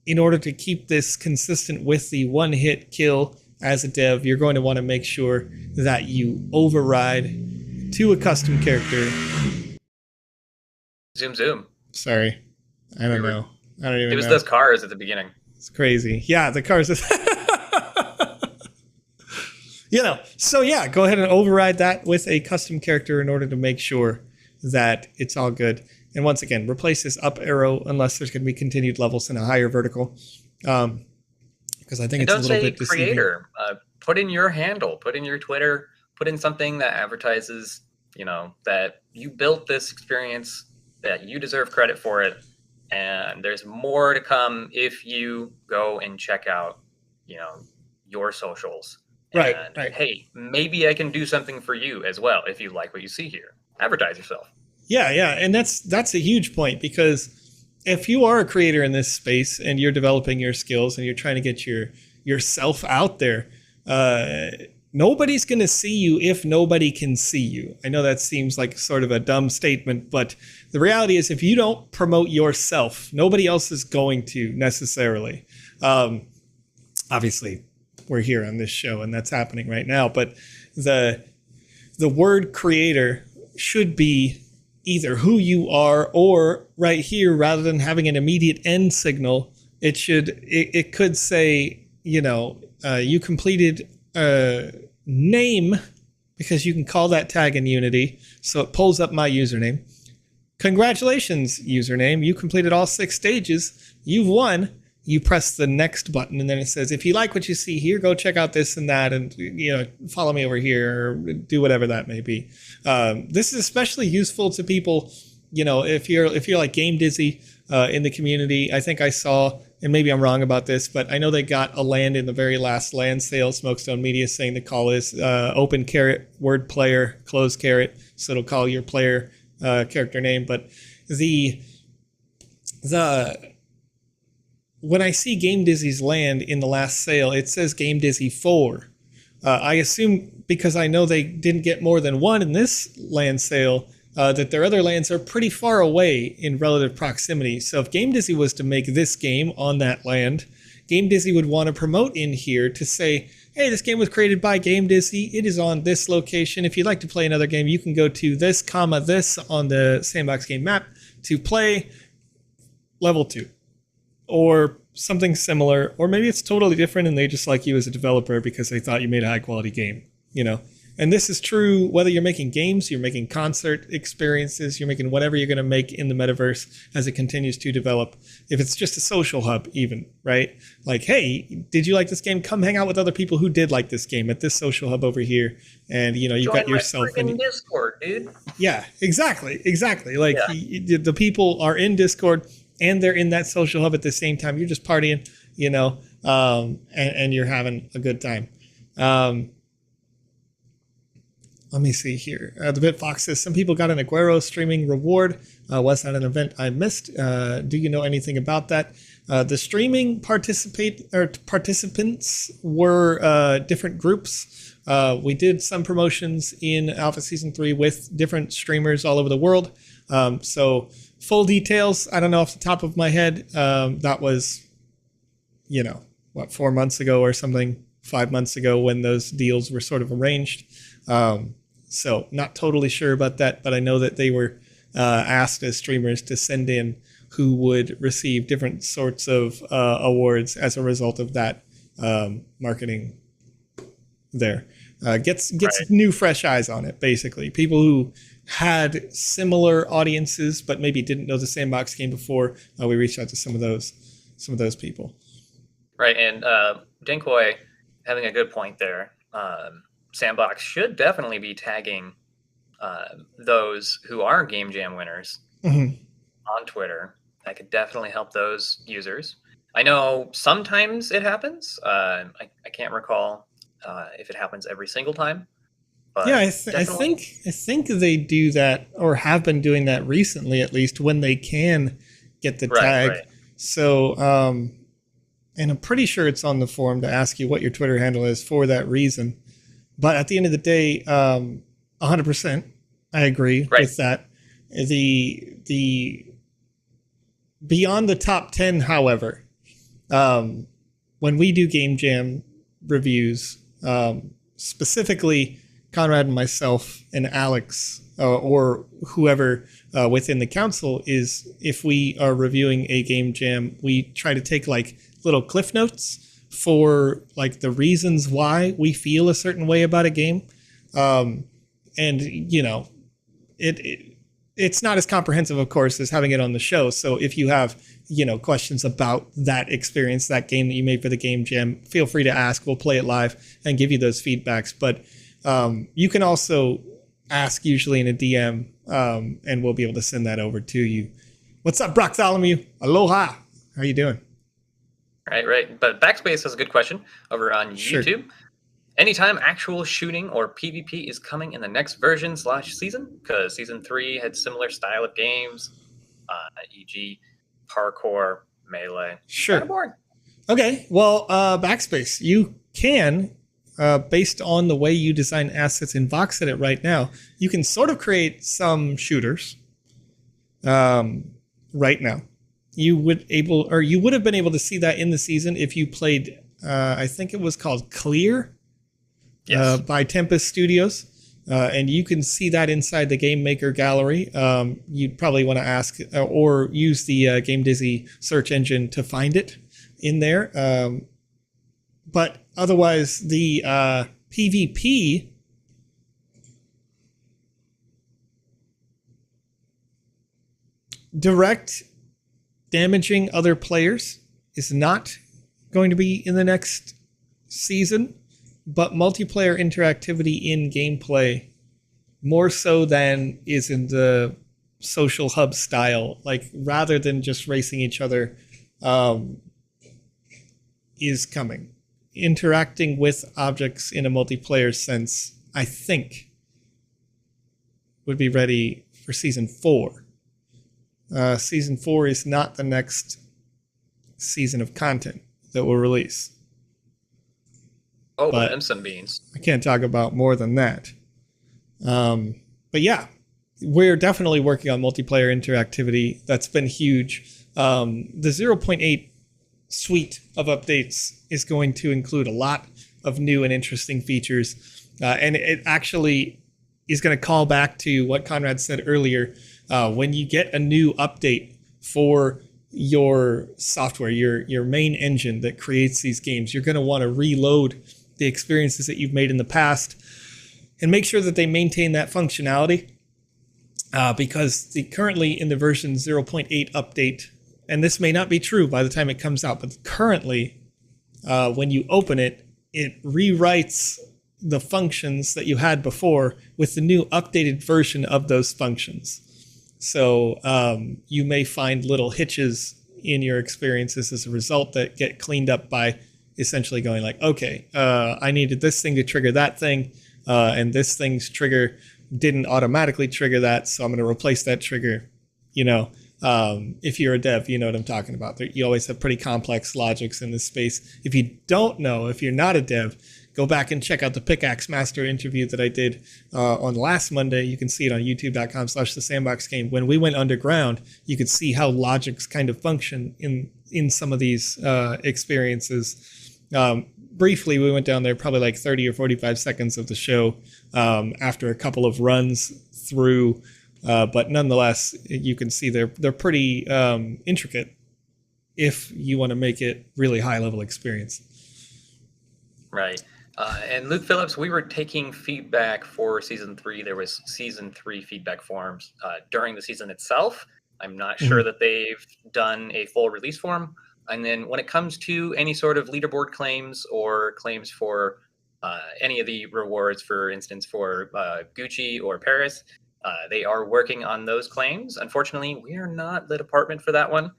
in order to keep this consistent with the one-hit kill as a dev, you're going to want to make sure that you override to a custom character. Zoom. Sorry. I don't know. I don't even know. It was those cars at the beginning. It's crazy. Yeah, the cars. So yeah, go ahead and override that with a custom character in order to make sure that it's all good. And once again, replace this up arrow unless there's going to be continued levels in a higher vertical. Because I think it's a little bit deceiving. Creator. Put in your handle, put in your Twitter, put in something that advertises, that you built this experience, that you deserve credit for it. And there's more to come if you go and check out, your socials. Right. Hey, maybe I can do something for you as well if you like what you see here. Advertise yourself. Yeah, and that's a huge point, because if you are a creator in this space and you're developing your skills and you're trying to get yourself out there, nobody's going to see you if nobody can see you. I know that seems like sort of a dumb statement, but the reality is if you don't promote yourself, nobody else is going to necessarily. Obviously, we're here on this show and that's happening right now, but the word creator should be either who you are or right here, rather than having an immediate end signal, it could say, you completed a name, because you can call that tag in Unity. So it pulls up my username. Congratulations, username. You completed all 6 stages. You've won. You press the next button, and then it says, if you like what you see here, go check out this and that, and follow me over here, or do whatever that may be. This is especially useful to people, if you're like Game Dizzy in the community. I think I saw, and maybe I'm wrong about this, but I know they got a land in the very last land sale. Smokestone Media saying the call is open caret word player close caret, so it'll call your player character name. But when I see Game Dizzy's land in the last sale, it says Game Dizzy 4. I assume, because I know they didn't get more than one in this land sale, that their other lands are pretty far away in relative proximity. So if Game Dizzy was to make this game on that land, Game Dizzy would want to promote in here to say, hey, this game was created by Game Dizzy. It is on this location. If you'd like to play another game, you can go to this, this on the Sandbox game map to play level 2. Or something similar, or maybe it's totally different and they just like you as a developer because they thought you made a high quality game, And this is true whether you're making games, you're making concert experiences, you're making whatever you're going to make in the metaverse as it continues to develop. If it's just a social hub even, right? Like, hey, did you like this game? Come hang out with other people who did like this game at this social hub over here. And, you've got yourself in Discord, dude. Yeah, exactly. Like the people are in Discord and they're in that social hub at the same time. You're just partying, and you're having a good time. Let me see here. The BitFox says, some people got an Aguero streaming reward. Was that an event I missed? Do you know anything about that? The streaming participants were different groups. We did some promotions in Alpha Season 3 with different streamers all over the world. So full details, I don't know off the top of my head. That was, 4 months ago or something, 5 months ago when those deals were sort of arranged. So not totally sure about that, but I know that they were asked as streamers to send in who would receive different sorts of awards as a result of that marketing there. Gets new fresh eyes on it, basically. People who had similar audiences but maybe didn't know the Sandbox game before. We reached out to some of those people. Right, and Dinkoy having a good point there. Sandbox should definitely be tagging those who are Game Jam winners on Twitter. That could definitely help those users. I know sometimes it happens. I can't recall if it happens every single time. But yeah, I think they do that, or have been doing that recently, at least, when they can get the tag. Right. So, and I'm pretty sure it's on the forum to ask you what your Twitter handle is for that reason. But at the end of the day, 100%, I agree with that. The beyond the top 10, however, when we do Game Jam reviews, specifically Conrad and myself and Alex or whoever within the council is if we are reviewing a game jam, we try to take like little cliff notes for like the reasons why we feel a certain way about a game. And, you know, it's not as comprehensive, of course, as having it on the show. So if you have, you know, questions about that experience, that game that you made for the game jam, feel free to ask. We'll play it live and give you those feedbacks. But you can also ask usually in a DM, and we'll be able to send that over to you. What's up, Bartholomew? Aloha. How you doing? Right. But Backspace has a good question over on Sure. YouTube. Anytime actual shooting or PvP is coming in the next version / season? Because season 3 had similar style of games, e.g. parkour, melee. Sure. Kind of boring. Okay. Well, Backspace, you can, based on the way you design assets in VoxEdit right now, you can sort of create some shooters right now. You would have been able to see that in the season if you played, I think it was called Clear. Yes. By Tempest Studios, and you can see that inside the Game Maker gallery. You'd probably want to ask or use the Game Dizzy search engine to find it in there. But otherwise, the PvP direct damaging other players is not going to be in the next season. But multiplayer interactivity in gameplay, more so than is in the social hub style, like rather than just racing each other, is coming. Interacting with objects in a multiplayer sense, I think, would be ready for Season 4. Season 4 is not the next season of content that will release. Oh, but and some beans. I can't talk about more than that. But yeah, we're definitely working on multiplayer interactivity. That's been huge. The 0.8 suite of updates is going to include a lot of new and interesting features. And it actually is going to call back to what Conrad said earlier. When you get a new update for your software, your main engine that creates these games, you're going to want to reload the experiences that you've made in the past and make sure that they maintain that functionality, because currently in the version 0.8 update, and this may not be true by the time it comes out, but currently when you open it, it rewrites the functions that you had before with the new updated version of those functions. So you may find little hitches in your experiences as a result that get cleaned up by essentially going like, okay, I needed this thing to trigger that thing, and this thing's trigger didn't automatically trigger that, so I'm going to replace that trigger. You know, if you're a dev, you know what I'm talking about. You always have pretty complex logics in this space. If you don't know, if you're not a dev, go back and check out the Pickaxe Master interview that I did on last Monday. You can see it on youtube.com/the Sandbox Game. When we went underground, you could see how logics kind of function in some of these experiences. Briefly, we went down there probably like 30 or 45 seconds of the show after a couple of runs through. But nonetheless, you can see they're pretty intricate if you want to make it really high-level experience. Right. And Luke Phillips, we were taking feedback for Season 3. There was Season 3 feedback forms during the season itself. I'm not sure that they've done a full release form. And then when it comes to any sort of leaderboard claims or claims for any of the rewards, for instance, for Gucci or Paris, they are working on those claims. Unfortunately, we are not the department for that one.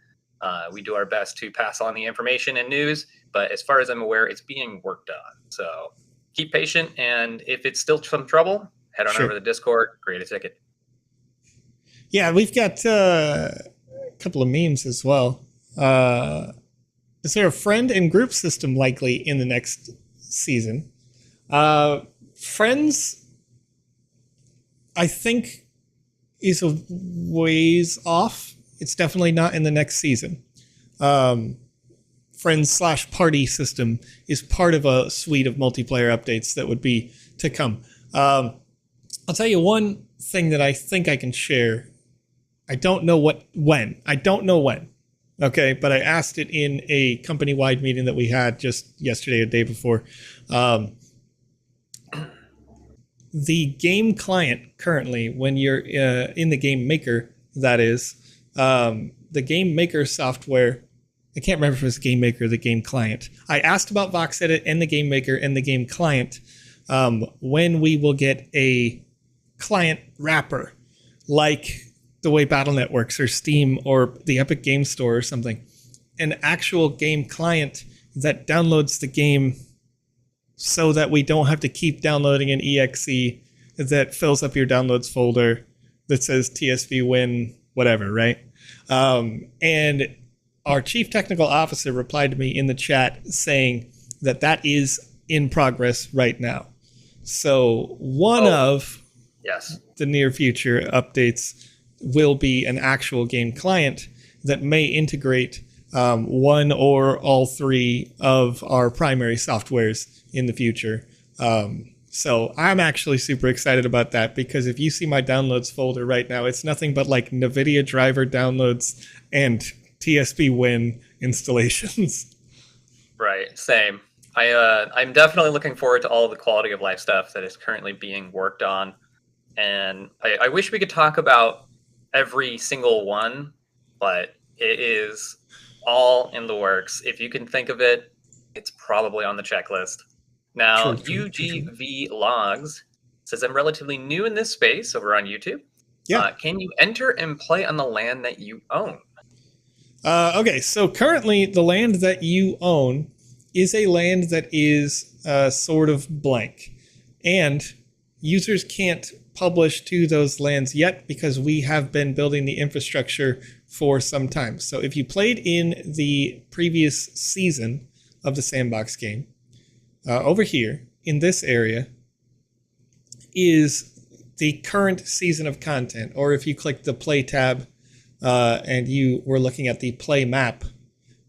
We do our best to pass on the information and news, but as far as I'm aware, it's being worked on. So keep patient, and if it's still some trouble, head on over to the Discord, create a ticket. Yeah, we've got a couple of memes as well. Is there a friend and group system likely in the next season? Friends, I think, is a ways off. It's definitely not in the next season. Friends/party system is part of a suite of multiplayer updates that would be to come. I'll tell you one thing that I think I can share. I don't know when. Okay, but I asked it in a company-wide meeting that we had just yesterday, a day before. The game client currently, when you're in the Game Maker, that is, the Game Maker software, I can't remember if it was Game Maker or the Game Client. I asked about VoxEdit and the Game Maker and the Game Client when we will get a client wrapper, like the way Battle.net works or Steam or the Epic Game Store or something. An actual game client that downloads the game so that we don't have to keep downloading an exe that fills up your downloads folder that says TSV win, whatever, right? And our chief technical officer replied to me in the chat saying that that is in progress right now. So one of the near future updates will be an actual game client that may integrate one or all three of our primary softwares in the future. So I'm actually super excited about that, because if you see my downloads folder right now, it's nothing but like NVIDIA driver downloads and TSP Win installations. Right, same. I'm definitely looking forward to all of the quality of life stuff that is currently being worked on. And I wish we could talk about every single one, but it is all in the works. If you can think of it, it's probably on the checklist. Now, UGV Logs says, I'm relatively new in this space over on YouTube. Yeah. Can you enter and play on the land that you own? Okay, so currently the land that you own is a land that is sort of blank. And users can't publish to those lands yet because we have been building the infrastructure for some time. So if you played in the previous season of the Sandbox game, over here in this area is the current season of content. Or if you click the play tab and you were looking at the play map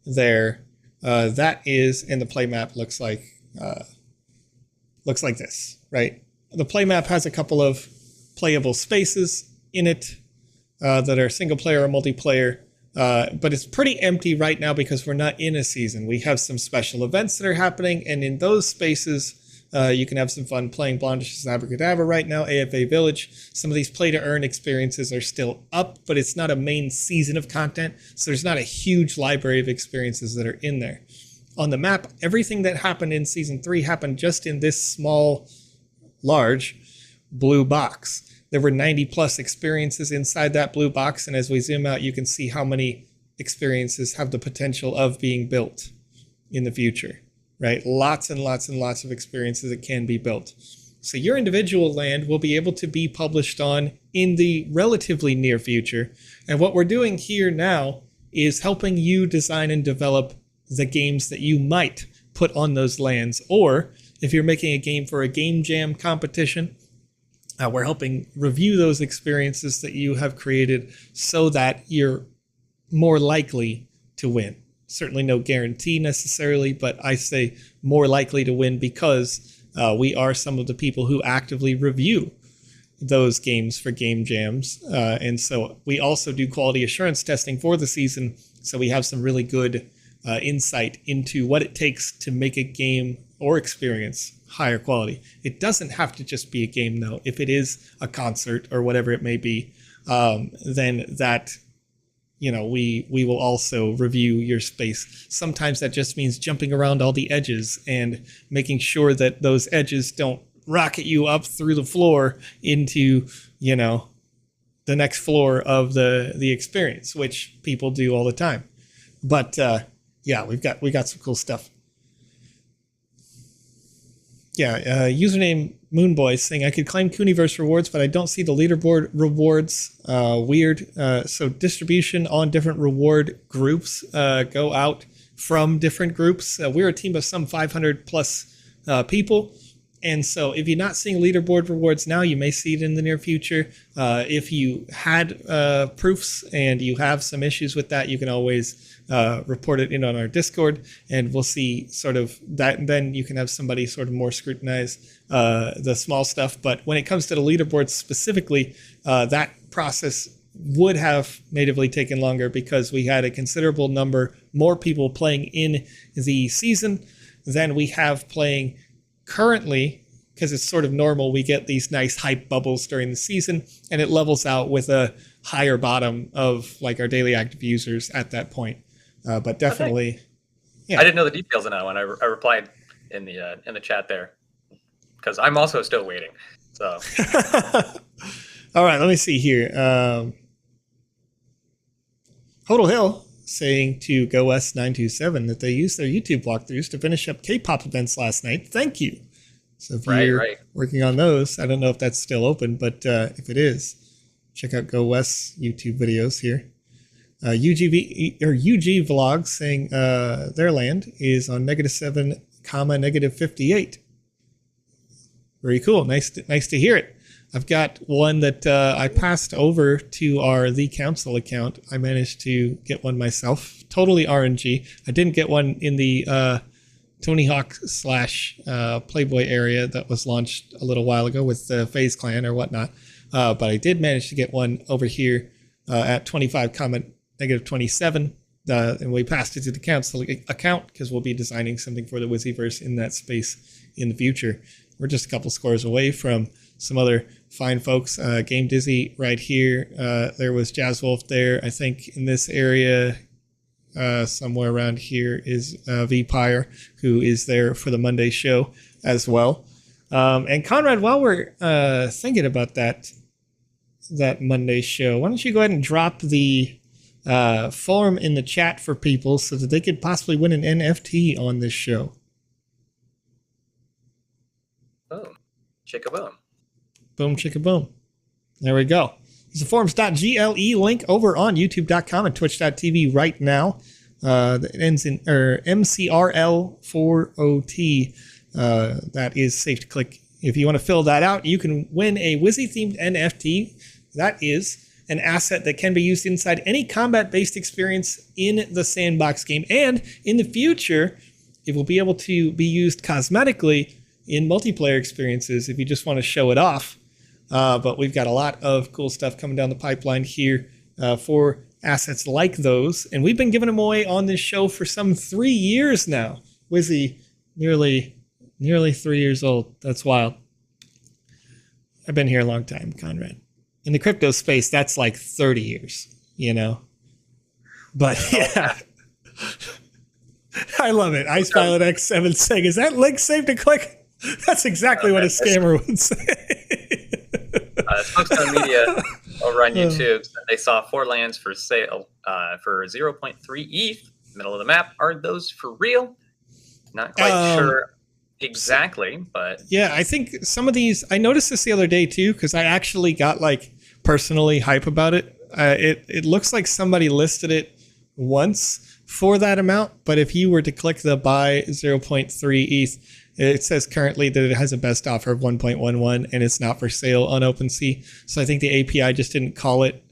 there, that is, and the play map looks like this, right? The play map has a couple of playable spaces in it that are single player or multiplayer, but it's pretty empty right now because we're not in a season. We have some special events that are happening, and in those spaces, you can have some fun playing Blondish's Abracadabra right now, AFA Village. Some of these play-to-earn experiences are still up, but it's not a main season of content, so there's not a huge library of experiences that are in there. On the map, everything that happened in Season 3 happened just in this small, large blue box. There were 90-plus experiences inside that blue box, and as we zoom out, you can see how many experiences have the potential of being built in the future. Right? Lots and lots and lots of experiences that can be built. So your individual land will be able to be published on in the relatively near future. And what we're doing here now is helping you design and develop the games that you might put on those lands. Or if you're making a game for a game jam competition, we're helping review those experiences that you have created so that you're more likely to win. Certainly no guarantee necessarily, but I say more likely to win because we are some of the people who actively review those games for game jams. And so we also do quality assurance testing for the season. So we have some really good insight into what it takes to make a game or experience higher quality. It doesn't have to just be a game though. If it is a concert or whatever it may be, then that, we will also review your space. Sometimes that just means jumping around all the edges and making sure that those edges don't rocket you up through the floor into, the next floor of the experience, which people do all the time. But we got some cool stuff. Username Moonboy saying, I could claim Cooniverse rewards, but I don't see the leaderboard rewards. Weird. So distribution on different reward groups go out from different groups. We're a team of some 500 plus people, And so if you're not seeing leaderboard rewards now, you may see it in the near future. If you had proofs and you have some issues with that, you can always report it in on our Discord, and we'll see sort of that. And then you can have somebody sort of more scrutinize the small stuff. But when it comes to the leaderboards specifically, that process would have natively taken longer because we had a considerable number more people playing in the season than we have playing currently, because it's sort of normal. We get these nice hype bubbles during the season, and it levels out with a higher bottom of like our daily active users at that point. But definitely, yeah. I didn't know the details on that one. I replied in the chat there because I'm also still waiting. So, all right, let me see here. Hodel Hill saying to GoS927 that they used their YouTube walkthroughs to finish up K-pop events last night. Thank you. So if you're working on those, I don't know if that's still open, but if it is, check out GoWest's YouTube videos here. UG Vlogs saying their land is on -7, -58. Very cool. Nice to hear it. I've got one that I passed over to our The Council account. I managed to get one myself. Totally RNG. I didn't get one in the Tony Hawk / Playboy area that was launched a little while ago with the FaZe Clan or whatnot. But I did manage to get one over here at 25, -27. And we passed it to the Council account because we'll be designing something for the Wizzyverse in that space in the future. We're just a couple scores away from some other fine folks. Game Dizzy right here. There was Jazz Wolf there. I think in this area, somewhere around here is Vpire, who is there for the Monday show as well. And Conrad, while we're thinking about that Monday show, why don't you go ahead and drop the form in the chat for people so that they could possibly win an NFT on this show. Boom. Chicka boom. Boom, chicka boom. There we go. It's the forums.gle link over on youtube.com and twitch.tv right now. It ends in MCRL40T. That is safe to click. If you want to fill that out, you can win a Wizzy-themed NFT. That is an asset that can be used inside any combat-based experience in the Sandbox game. And in the future, it will be able to be used cosmetically in multiplayer experiences if you just want to show it off. But we've got a lot of cool stuff coming down the pipeline here for assets like those. And we've been giving them away on this show for some 3 years now. Wizzy, nearly 3 years old. That's wild. I've been here a long time, Conrad. In the crypto space, that's like 30 years, you know? But yeah. I love it. Icepilot X7 saying, is that link safe to click? That's exactly what a scammer would say. Smoke's on Media over on YouTube said they saw 4 lands for sale for 0.3 ETH, middle of the map. Are those for real? Not quite sure exactly, but yeah, I think some of these. I noticed this the other day too because I actually got like personally hype about it. It looks like somebody listed it once for that amount, but if you were to click the buy 0.3 ETH. It says currently that it has a best offer of 1.11 and it's not for sale on OpenSea. So I think the API just didn't call it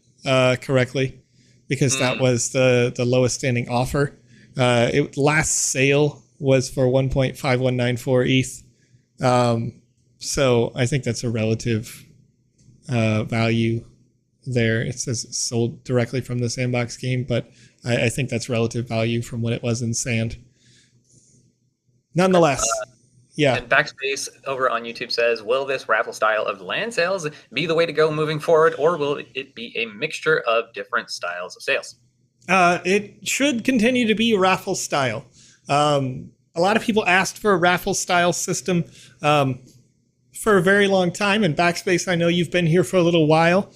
correctly because that was the lowest standing offer. Last sale was for 1.5194 ETH. So I think that's a relative value there. It says it's sold directly from the Sandbox game, but I think that's relative value from what it was in Sand. Nonetheless. Yeah. And Backspace over on YouTube says, will this raffle style of land sales be the way to go moving forward, or will it be a mixture of different styles of sales? It should continue to be raffle style. A lot of people asked for a raffle style system for a very long time. And Backspace, I know you've been here for a little while.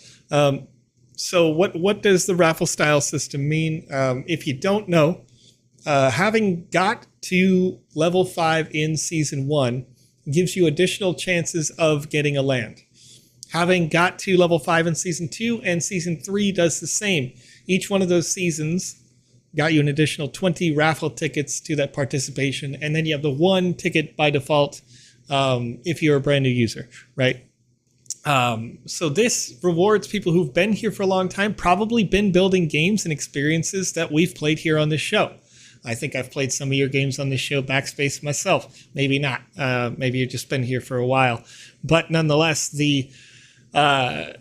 So what does the raffle style system mean? If you don't know, having got to level 5 in season 1 gives you additional chances of getting a land. Having got to level 5 in season 2 and season 3 does the same. Each one of those seasons got you an additional 20 raffle tickets to that participation. And then you have the 1 ticket by default if you're a brand new user, right? So this rewards people who've been here for a long time, probably been building games and experiences that we've played here on this show. I think I've played some of your games on this show, Backspace myself. Maybe not. Maybe you've just been here for a while. But nonetheless, I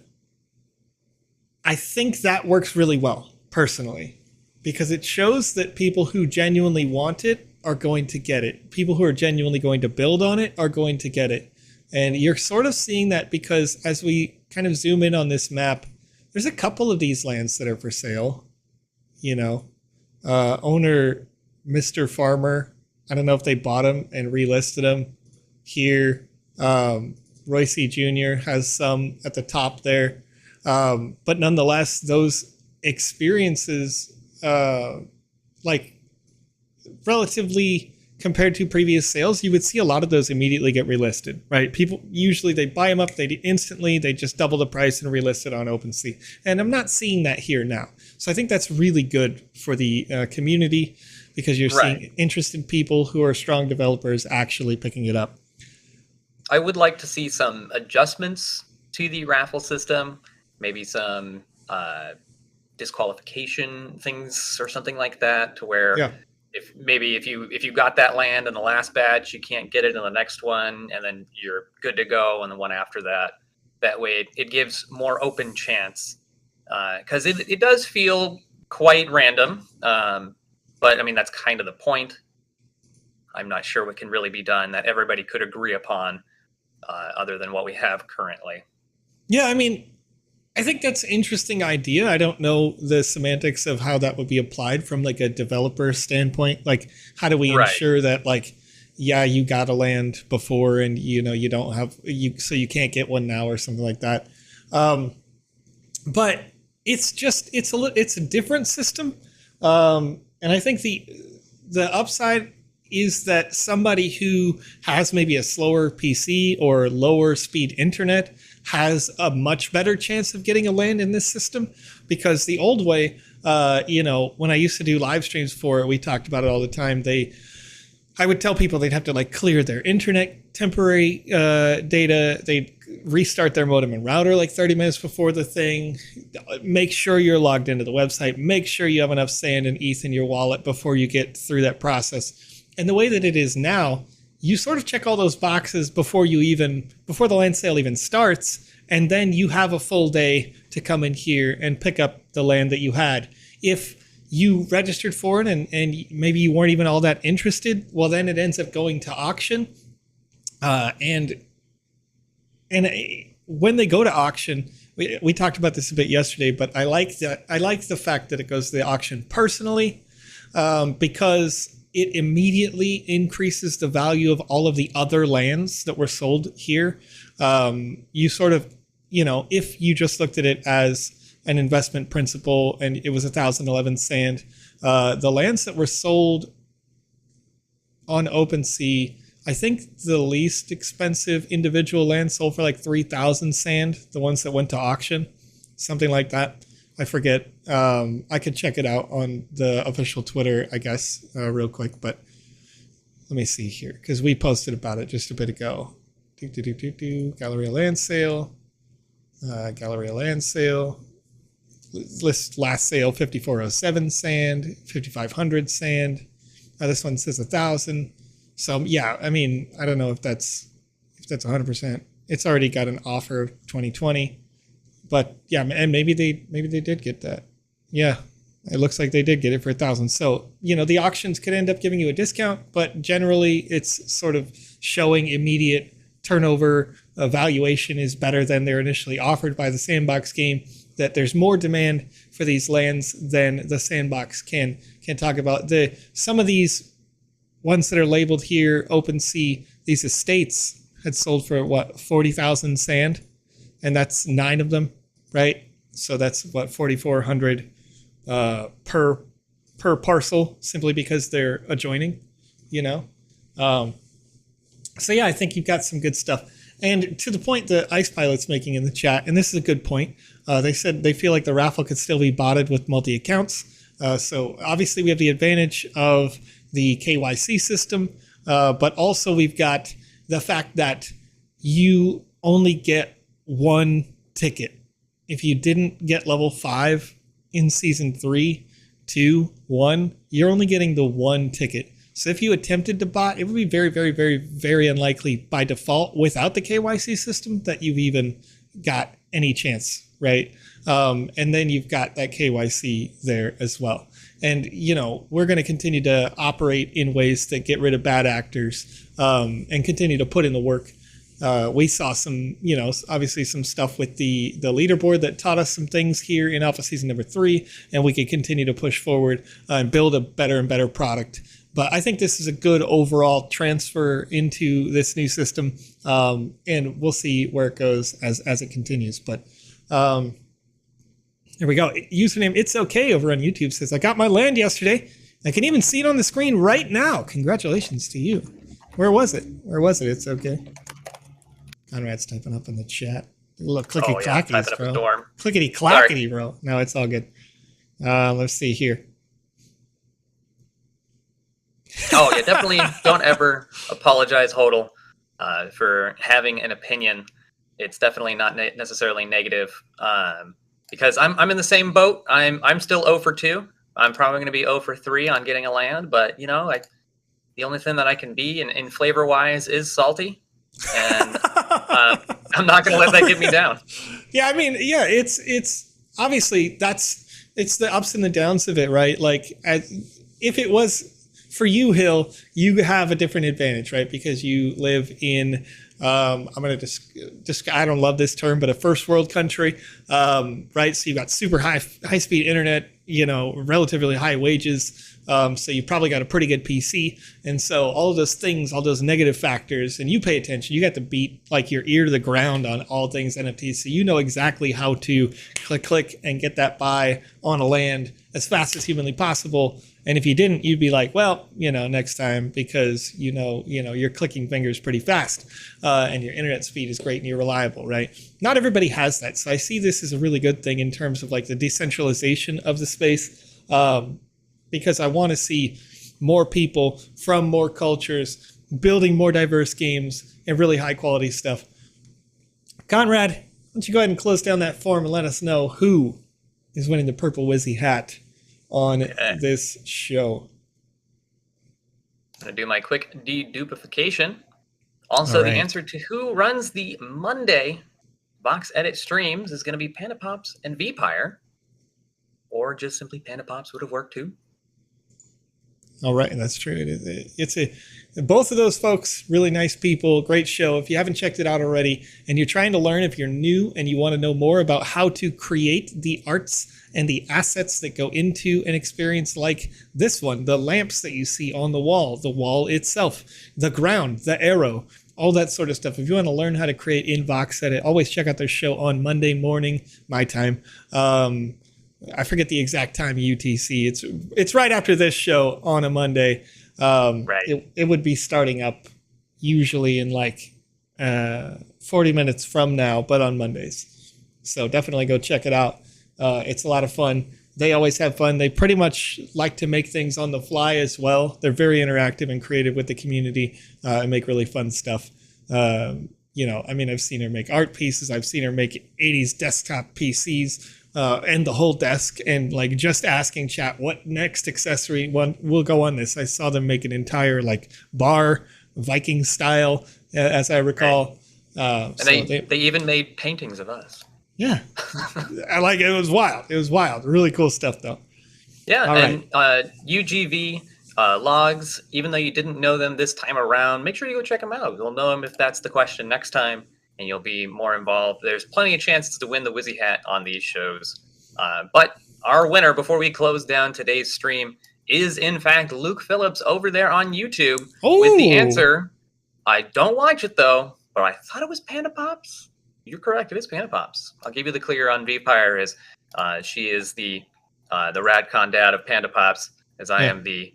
think that works really well, personally, because it shows that people who genuinely want it are going to get it. People who are genuinely going to build on it are going to get it. And you're sort of seeing that because as we kind of zoom in on this map, there's a couple of these lands that are for sale. Owner Mr. Farmer, I don't know if they bought them and relisted them here. Royce Jr. has some at the top there. But nonetheless, those experiences, relatively compared to previous sales, you would see a lot of those immediately get relisted, right? People usually, they buy them up, they just double the price and relist it on OpenSea. And I'm not seeing that here now. So I think that's really good for the community because you're seeing interested people who are strong developers actually picking it up. I would like to see some adjustments to the raffle system, maybe some disqualification things or something like that, to where if you got that land in the last batch, you can't get it in the next one, and then you're good to go on the one after that. That way, it gives more open chance, because it does feel quite random. But I mean, that's kind of the point. I'm not sure what can really be done that everybody could agree upon, other than what we have currently. Yeah, I mean, I think that's an interesting idea. I don't know the semantics of how that would be applied from like a developer standpoint. Like, how do we ensure that, like, you got a land before and you don't have so you can't get one now or something like that. But it's a different system. And I think the upside is that somebody who has maybe a slower PC or lower speed internet has a much better chance of getting a land in this system, because the old way, when I used to do live streams for it, we talked about it all the time. I would tell people they'd have to like clear their internet temporary data. They'd restart their modem and router like 30 minutes before the thing. Make sure you're logged into the website. Make sure you have enough sand and ETH in your wallet before you get through that process. And the way that it is now, you sort of check all those boxes before the land sale even starts, and then you have a full day to come in here and pick up the land that you had. If you registered for it and maybe you weren't even all that interested, well, then it ends up going to auction. And when they go to auction, we talked about this a bit yesterday, but I like the fact that it goes to the auction personally, because it immediately increases the value of all of the other lands that were sold here. You sort of, if you just looked at it as an investment principle and it was 1,011 sand, the lands that were sold on OpenSea, I think the least expensive individual land sold for like 3,000 sand, the ones that went to auction, something like that. I forget. I could check it out on the official Twitter, I guess, real quick. But let me see here, because we posted about it just a bit ago. Galleria land sale. Galleria land sale. List last sale, 5,407 sand, 5,500 sand. This one says 1,000. So yeah, I mean, I don't know if that's 100%. It's already got an offer of 2020. But yeah, and maybe they did get that. Yeah, it looks like they did get it for 1,000. So, the auctions could end up giving you a discount, but generally it's sort of showing immediate turnover. Valuation is better than they're initially offered by the Sandbox game, that there's more demand for these lands than the Sandbox can talk about. Some of these ones that are labeled here, OpenSea, these estates had sold for 40,000 sand, and that's 9 of them, right? So that's 4,400 per parcel, simply because they're adjoining, So yeah, I think you've got some good stuff. And to the point that Ice Pilot's making in the chat, and this is a good point, they said they feel like the raffle could still be botted with multi-accounts. So obviously we have the advantage of the KYC system, but also we've got the fact that you only get one ticket. If you didn't get level 5 in season 3, 2, 1, you're only getting the one ticket. So if you attempted to bot, it would be very, very, very, very unlikely by default without the KYC system that you've even got any chance, right? And then you've got that KYC there as well. And, you know, we're going to continue to operate in ways that get rid of bad actors and continue to put in the work. We saw some, you know, obviously some stuff with the leaderboard that taught us some things here in Alpha Season number 3, and we could continue to push forward and build a better and better product. But I think this is a good overall transfer into this new system, and we'll see where it goes as it continues. But there we go. Username It's Okay over on YouTube says, I got my land yesterday. I can even see it on the screen right now. Congratulations to you. Where was it? Where was it? It's okay. Conrad's typing up in the chat. Look, clickety-clackies, bro. Clickety-clackety, bro. No, it's all good. Let's see here. Oh, yeah, definitely don't ever apologize, Hodel, for having an opinion. It's definitely not necessarily negative, because I'm in the same boat. I'm still 0 for 2. I'm probably going to be 0 for 3 on getting a land, but, you know, the only thing that I can be in flavor-wise is salty, and I'm not going to let that get me down. Yeah, I mean, yeah, it's obviously it's the ups and the downs of it, right? Like, if it was for you, Hill, you have a different advantage, right? Because you live in, I'm going to I don't love this term, but a first world country, right? So you've got super high speed internet, you know, relatively high wages. So you probably got a pretty good PC. And so all of those things, all those negative factors, and you pay attention, you got to beat like your ear to the ground on all things NFTs. So you know exactly how to click and get that buy on a land as fast as humanly possible. And if you didn't, you'd be like, well, you know, next time, because you know, you're clicking fingers pretty fast, and your internet speed is great and you're reliable, right? Not everybody has that. So I see this as a really good thing in terms of like the decentralization of the space, because I want to see more people from more cultures building more diverse games and really high quality stuff. Conrad, why don't you go ahead and close down that form and let us know who is winning the purple Wizzy hat on this show. I'm going to do my quick deduplication. Also, the answer to who runs the Monday VoxEdit streams is going to be PandaPops and VPire, or just simply PandaPops would have worked too. All right, that's true. It's both of those folks, really nice people, great show. If you haven't checked it out already and you're trying to learn, if you're new and you want to know more about how to create the arts and the assets that go into an experience like this one, the lamps that you see on the wall itself, the ground, the arrow, all that sort of stuff. If you want to learn how to create in VoxEdit, always check out their show on Monday morning, my time. I forget the exact time UTC. It's right after this show on a Monday. Right. It would be starting up usually in like 40 minutes from now, but on Mondays. So definitely go check it out. It's a lot of fun. They always have fun. They pretty much like to make things on the fly as well. They're very interactive and creative with the community and make really fun stuff. You know, I mean, I've seen her make art pieces. I've seen her make 80s desktop PCs. And the whole desk, and like just asking chat what next accessory one will go on this. I saw them make an entire like bar, Viking style, as I recall. And so they even made paintings of us. Yeah, I like it. It was wild. It was wild. Really cool stuff though. Yeah, all and UGV logs. Even though you didn't know them this time around, make sure you go check them out. You'll know them if that's the question next time. And you'll be more involved. There's plenty of chances to win the Wizzy hat on these shows. But our winner, before we close down today's stream, is in fact Luke Phillips over there on YouTube with the answer. I don't watch it though, but I thought it was PandaPops. You're correct. It is PandaPops. I'll give you the clear on VPire. Is she is the Radcon dad of PandaPops, as I am the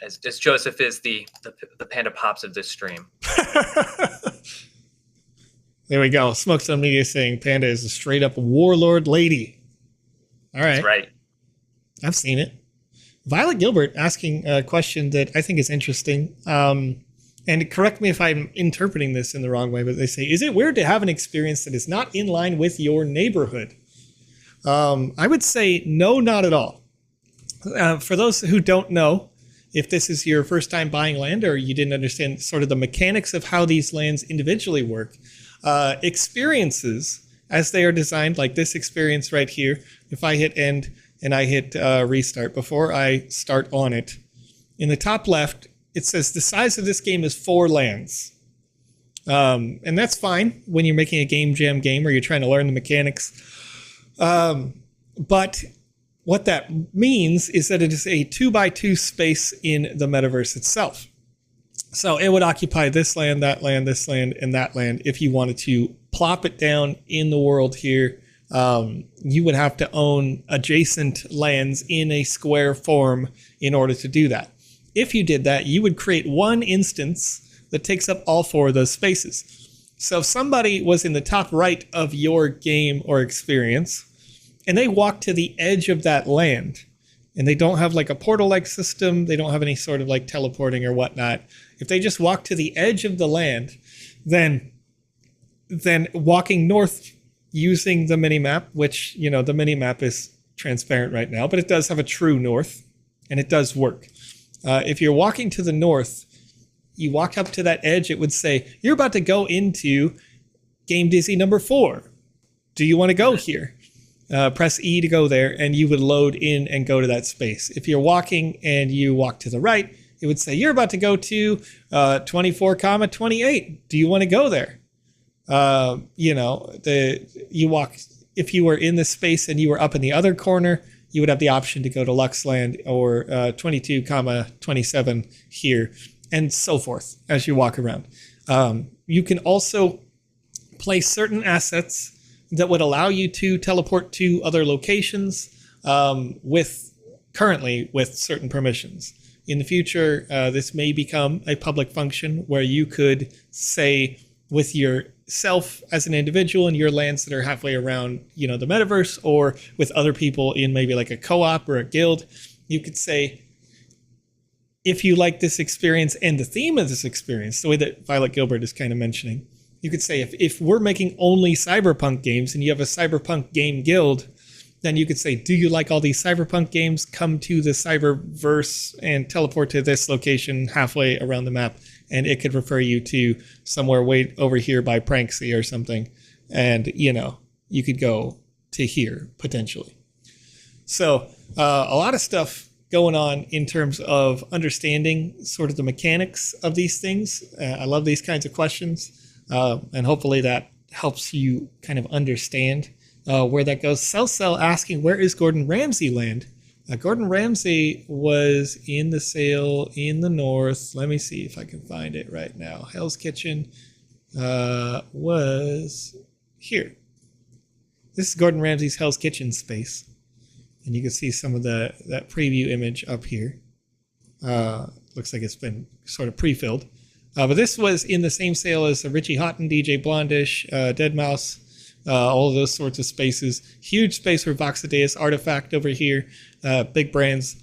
as Joseph is the PandaPops of this stream. There we go. Smokes on Media saying Panda is a straight up warlord lady. All right. That's right. I've seen it. Violet Gilbert asking a question that I think is interesting. And correct me if I'm interpreting this in the wrong way, but they say, is it weird to have an experience that is not in line with your neighborhood? I would say no, not at all. For those who don't know, if this is your first time buying land or you didn't understand sort of the mechanics of how these lands individually work, experiences, as they are designed, like this experience right here, if I hit end and I hit restart before I start on it, in the top left, it says the size of this game is 4 lands. And that's fine when you're making a game jam game or you're trying to learn the mechanics. But what that means is that it is a 2x2 space in the metaverse itself. So it would occupy this land, this land, and that land. If you wanted to plop it down in the world here, you would have to own adjacent lands in a square form in order to do that. If you did that, you would create one instance that takes up all 4 of those spaces. So if somebody was in the top right of your game or experience, and they walk to the edge of that land, and they don't have like a portal-like system, they don't have any sort of like teleporting or whatnot, if they just walk to the edge of the land, then walking north using the mini-map, which, you know, the mini-map is transparent right now, but it does have a true north, and it does work. If you're walking to the north, you walk up to that edge, it would say, you're about to go into Game Dizzy number 4. Do you want to go here? Press E to go there, and you would load in and go to that space. If you're walking and you walk to the right, it would say, you're about to go to 24,28. Do you want to go there? You walk, if you were in this space and you were up in the other corner, you would have the option to go to Luxland or 22,27 here, and so forth as you walk around. You can also place certain assets that would allow you to teleport to other locations currently with certain permissions. In the future, this may become a public function where you could say with yourself as an individual and your lands that are halfway around, you know, the metaverse, or with other people in maybe like a co-op or a guild, you could say, if you like this experience and the theme of this experience, the way that Violet Gilbert is kind of mentioning, you could say, if we're making only cyberpunk games and you have a cyberpunk game guild, then you could say, do you like all these cyberpunk games? Come to the cyberverse and teleport to this location halfway around the map. And it could refer you to somewhere way over here by Pranksy or something. And, you know, you could go to here potentially. So a lot of stuff going on in terms of understanding sort of the mechanics of these things. I love these kinds of questions. And hopefully that helps you kind of understand where that goes. Cell asking, where is Gordon Ramsay land? Gordon Ramsay was in the sale in the north. Let me see if I can find it right now. Hell's Kitchen was here. This is Gordon Ramsay's Hell's Kitchen space. And you can see some of that preview image up here. Looks like it's been sort of pre-filled. But this was in the same sale as Richie Houghton, DJ Blondish, Deadmau5, all of those sorts of spaces. Huge space for VoxEdit, Artifact over here. Big brands.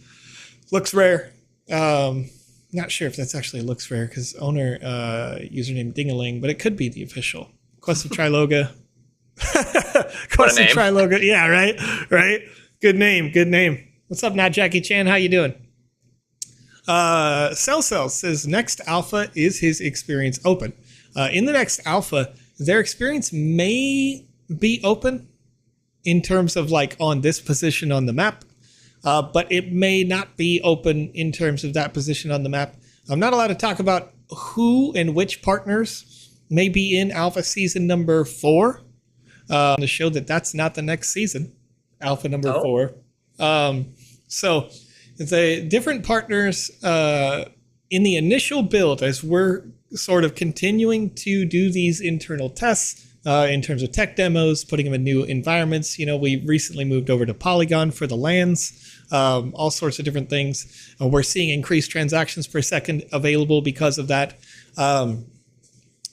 Looks rare. Not sure if that's actually looks rare because owner username Dingaling, but it could be the official. Quest of Triloga. Quest of Triloga. Yeah, right. Good name. What's up, Not Jackie Chan? How you doing? Cell says next alpha is his experience open. In the next alpha, their experience may be open in terms of like on this position on the map, but it may not be open in terms of that position on the map. I'm not allowed to talk about who and which partners may be in alpha season number 4 to show that that's not the next season, alpha number 4. So the different partners in the initial build, as we're sort of continuing to do these internal tests in terms of tech demos, putting them in new environments. You know, we recently moved over to Polygon for the lands, all sorts of different things. We're seeing increased transactions per second available because of that.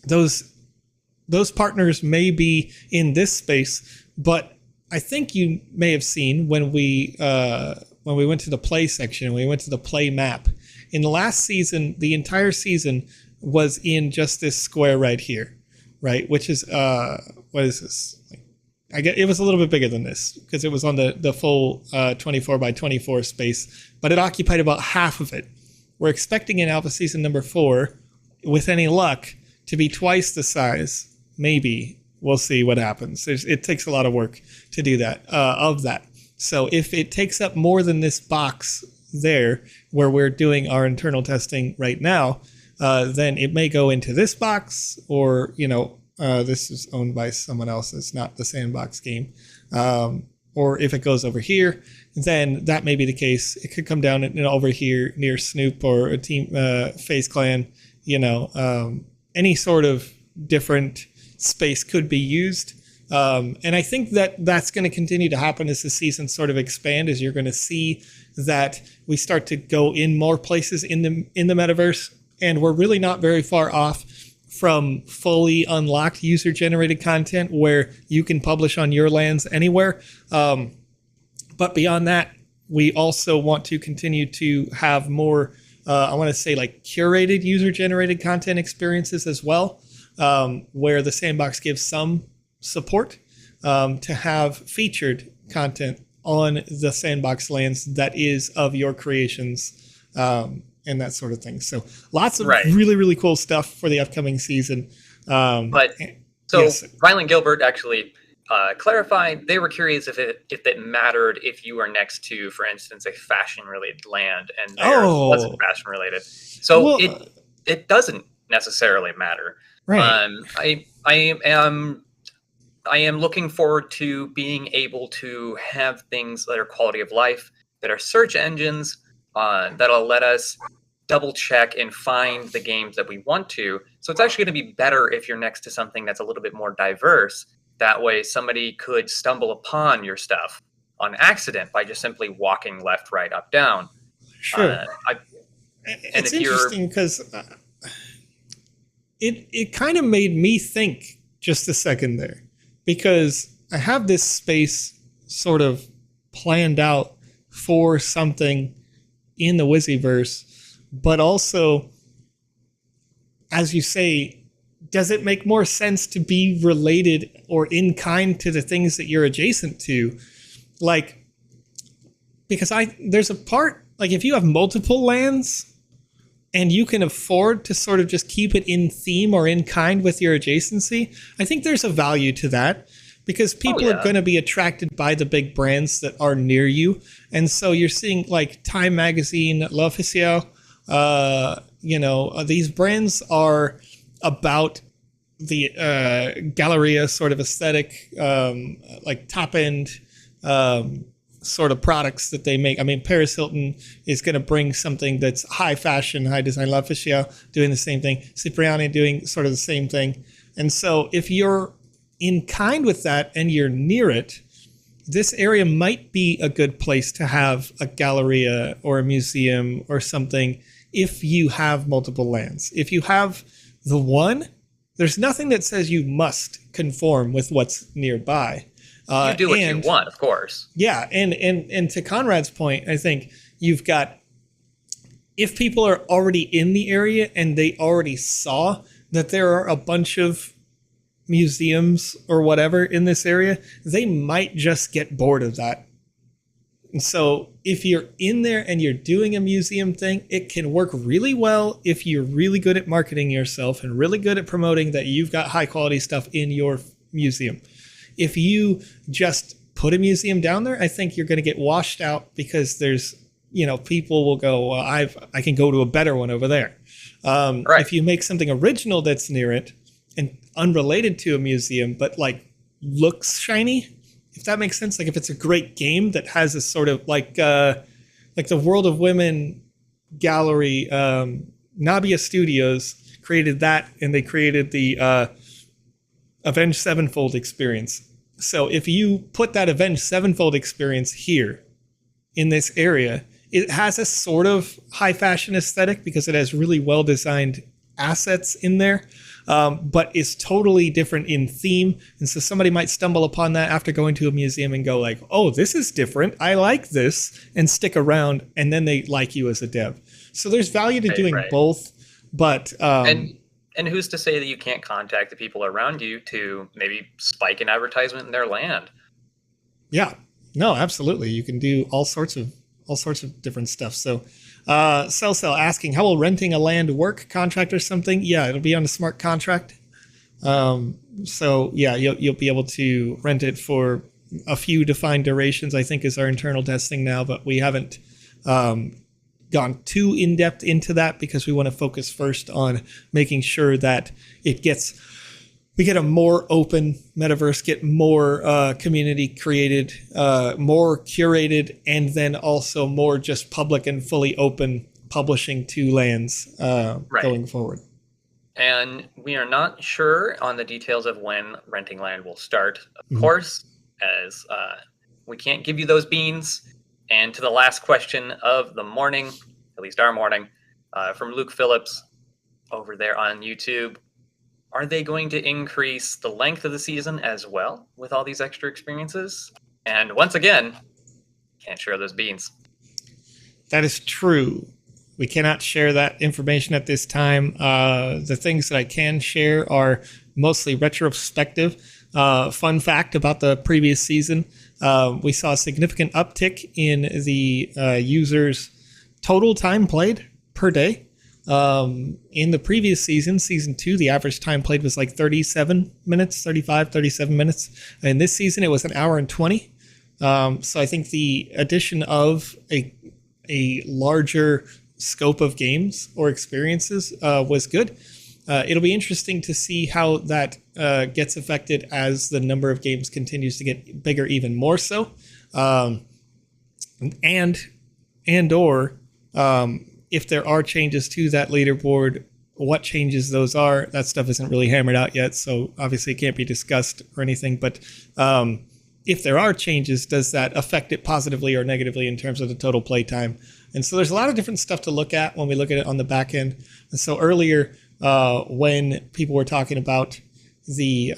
Those partners may be in this space, but I think you may have seen when we went to the play section, we went to the play map. In the last season, the entire season, was in just this square right here, right? Which is, what is this? I get it was a little bit bigger than this because it was on the full 24 by 24 space, but it occupied about half of it. We're expecting in Alpha Season number 4, with any luck, to be twice the size. Maybe. We'll see what happens. It takes a lot of work to do that, of that. So if it takes up more than this box there, where we're doing our internal testing right now, then it may go into this box, or, this is owned by someone else. It's not the Sandbox game. Or if it goes over here, then that may be the case. It could come down over here near Snoop or a Team FaZe Clan. Any sort of different space could be used. And I think that's going to continue to happen as the seasons sort of expand, as you're going to see that we start to go in more places in the metaverse. And we're really not very far off from fully unlocked user-generated content where you can publish on your lands anywhere. But beyond that, we also want to continue to have more, I want to say, like curated user-generated content experiences as well, where the Sandbox gives some support to have featured content on the Sandbox lands that is of your creations, and that sort of thing. So lots of really, really cool stuff for the upcoming season. Yes. Rylan Gilbert actually clarified they were curious if it mattered if you are next to, for instance, a fashion-related land and theirs wasn't fashion-related. So it doesn't necessarily matter. Right. I am looking forward to being able to have things that are quality of life, that are search engines, that'll let us double check and find the games that we want to. So it's actually going to be better if you're next to something that's a little bit more diverse. That way somebody could stumble upon your stuff on accident by just simply walking left, right, up, down. Sure. It's interesting because it kind of made me think just a second there, because I have this space sort of planned out for something in the Wizzyverse, but also, as you say, does it make more sense to be related or in kind to the things that you're adjacent to? Like, because there's a part, like if you have multiple lands and you can afford to sort of just keep it in theme or in kind with your adjacency, I think there's a value to that. Because people are going to be attracted by the big brands that are near you. And so you're seeing like Time Magazine, L'Officiel, these brands are about the Galleria sort of aesthetic, like top end sort of products that they make. I mean, Paris Hilton is going to bring something that's high fashion, high design. L'Officiel doing the same thing. Cipriani doing sort of the same thing. And so if you're in kind with that and you're near it, this area might be a good place to have a galleria or a museum or something if you have multiple lands. If you have the one, there's nothing that says you must conform with what's nearby. You do what you want, of course. Yeah, and to Conrad's point, I think you've got, if people are already in the area and they already saw that there are a bunch of museums or whatever in this area, they might just get bored of that. And so if you're in there and you're doing a museum thing, it can work really well if you're really good at marketing yourself and really good at promoting that you've got high quality stuff in your museum. If you just put a museum down there, I think you're going to get washed out because there's, people will go, well, I can go to a better one over there. If you make something original that's near it and unrelated to a museum, but like looks shiny, if that makes sense. Like if it's a great game that has a sort of like the World of Women gallery, Nabia Studios created that, and they created the Avenged Sevenfold experience. So if you put that Avenged Sevenfold experience here in this area, it has a sort of high fashion aesthetic because it has really well designed assets in there. But it's totally different in theme. And so somebody might stumble upon that after going to a museum and go like, oh, this is different. I like this, and stick around. And then they like you as a dev. So there's value to doing both. But and who's to say that you can't contact the people around you to maybe spike an advertisement in their land? Yeah, no, absolutely. You can do all sorts of different stuff. So, Cell asking, how will renting a land work? Contract or something? Yeah, it'll be on a smart contract. So yeah, you'll be able to rent it for a few defined durations, I think, is our internal testing now, but we haven't gone too in depth into that because we want to focus first on making sure that we get a more open metaverse, get more community created, more curated, and then also more just public and fully open publishing to lands going forward. And we are not sure on the details of when renting land will start, of course, as we can't give you those beans. And to the last question of the morning, at least our morning, from Luke Phillips over there on YouTube, are they going to increase the length of the season as well with all these extra experiences? And once again, can't share those beans. That is true. We cannot share that information at this time. The things that I can share are mostly retrospective. Fun fact about the previous season, we saw a significant uptick in the users' total time played per day. In the previous season, season 2, the average time played was like 37 minutes. In this season, it was an hour and 20. So I think the addition of a larger scope of games or experiences was good. It'll be interesting to see how that gets affected as the number of games continues to get bigger even more so. And/or if there are changes to that leaderboard, what changes those are, that stuff isn't really hammered out yet, so obviously it can't be discussed or anything. But if there are changes, does that affect it positively or negatively in terms of the total play time? And so there's a lot of different stuff to look at when we look at it on the back end. And so earlier, when people were talking about the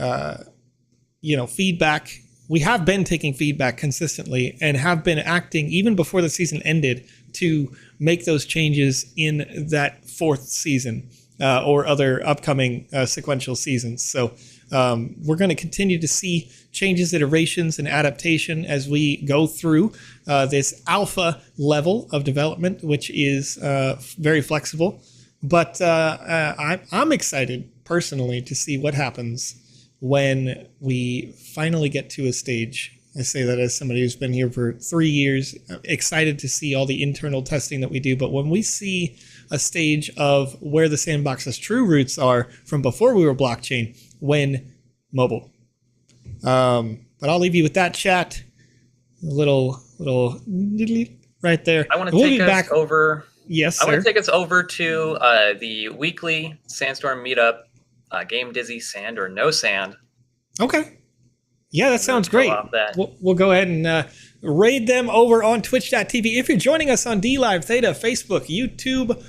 feedback, we have been taking feedback consistently and have been acting even before the season ended to make those changes in that 4th season or other upcoming sequential seasons. So we're going to continue to see changes, iterations, and adaptation as we go through this alpha level of development, which is very flexible. But I'm excited personally to see what happens when we finally get to a stage. I say that as somebody who's been here for 3 years, excited to see all the internal testing that we do. But when we see a stage of where the Sandbox's true roots are from before we were blockchain, when mobile. But I'll leave you with that, chat. A little right there. I want to take us over. Yes, sir. I want to take us over to the weekly Sandstorm meetup, Game Dizzy, Sand or No Sand. Okay. Yeah, that sounds great. We'll go ahead and raid them over on twitch.tv. If you're joining us on DLive, Theta, Facebook, YouTube,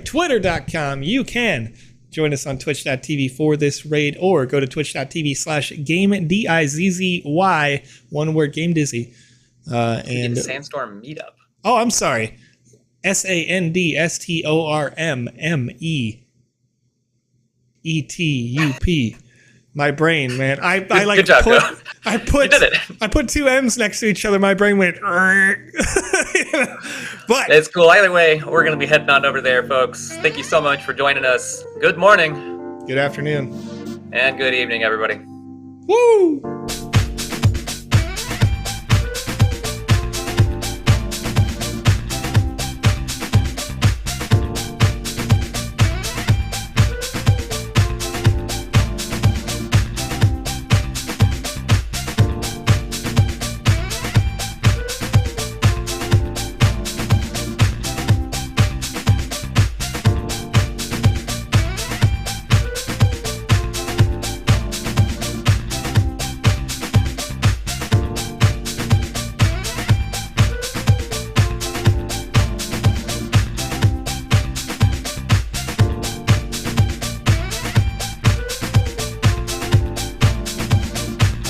Twitter.com, you can join us on twitch.tv for this raid, or go to twitch.tv/GameDizzy, one word, Game Dizzy. And Sandstorm meetup. Oh, I'm sorry. SANDSTORMMEETUP. My brain, man. Good job, you did it. I put 2 M's next to each other. My brain went. But it's cool. Either way, we're going to be heading on over there, folks. Thank you so much for joining us. Good morning. Good afternoon. And good evening, everybody. Woo!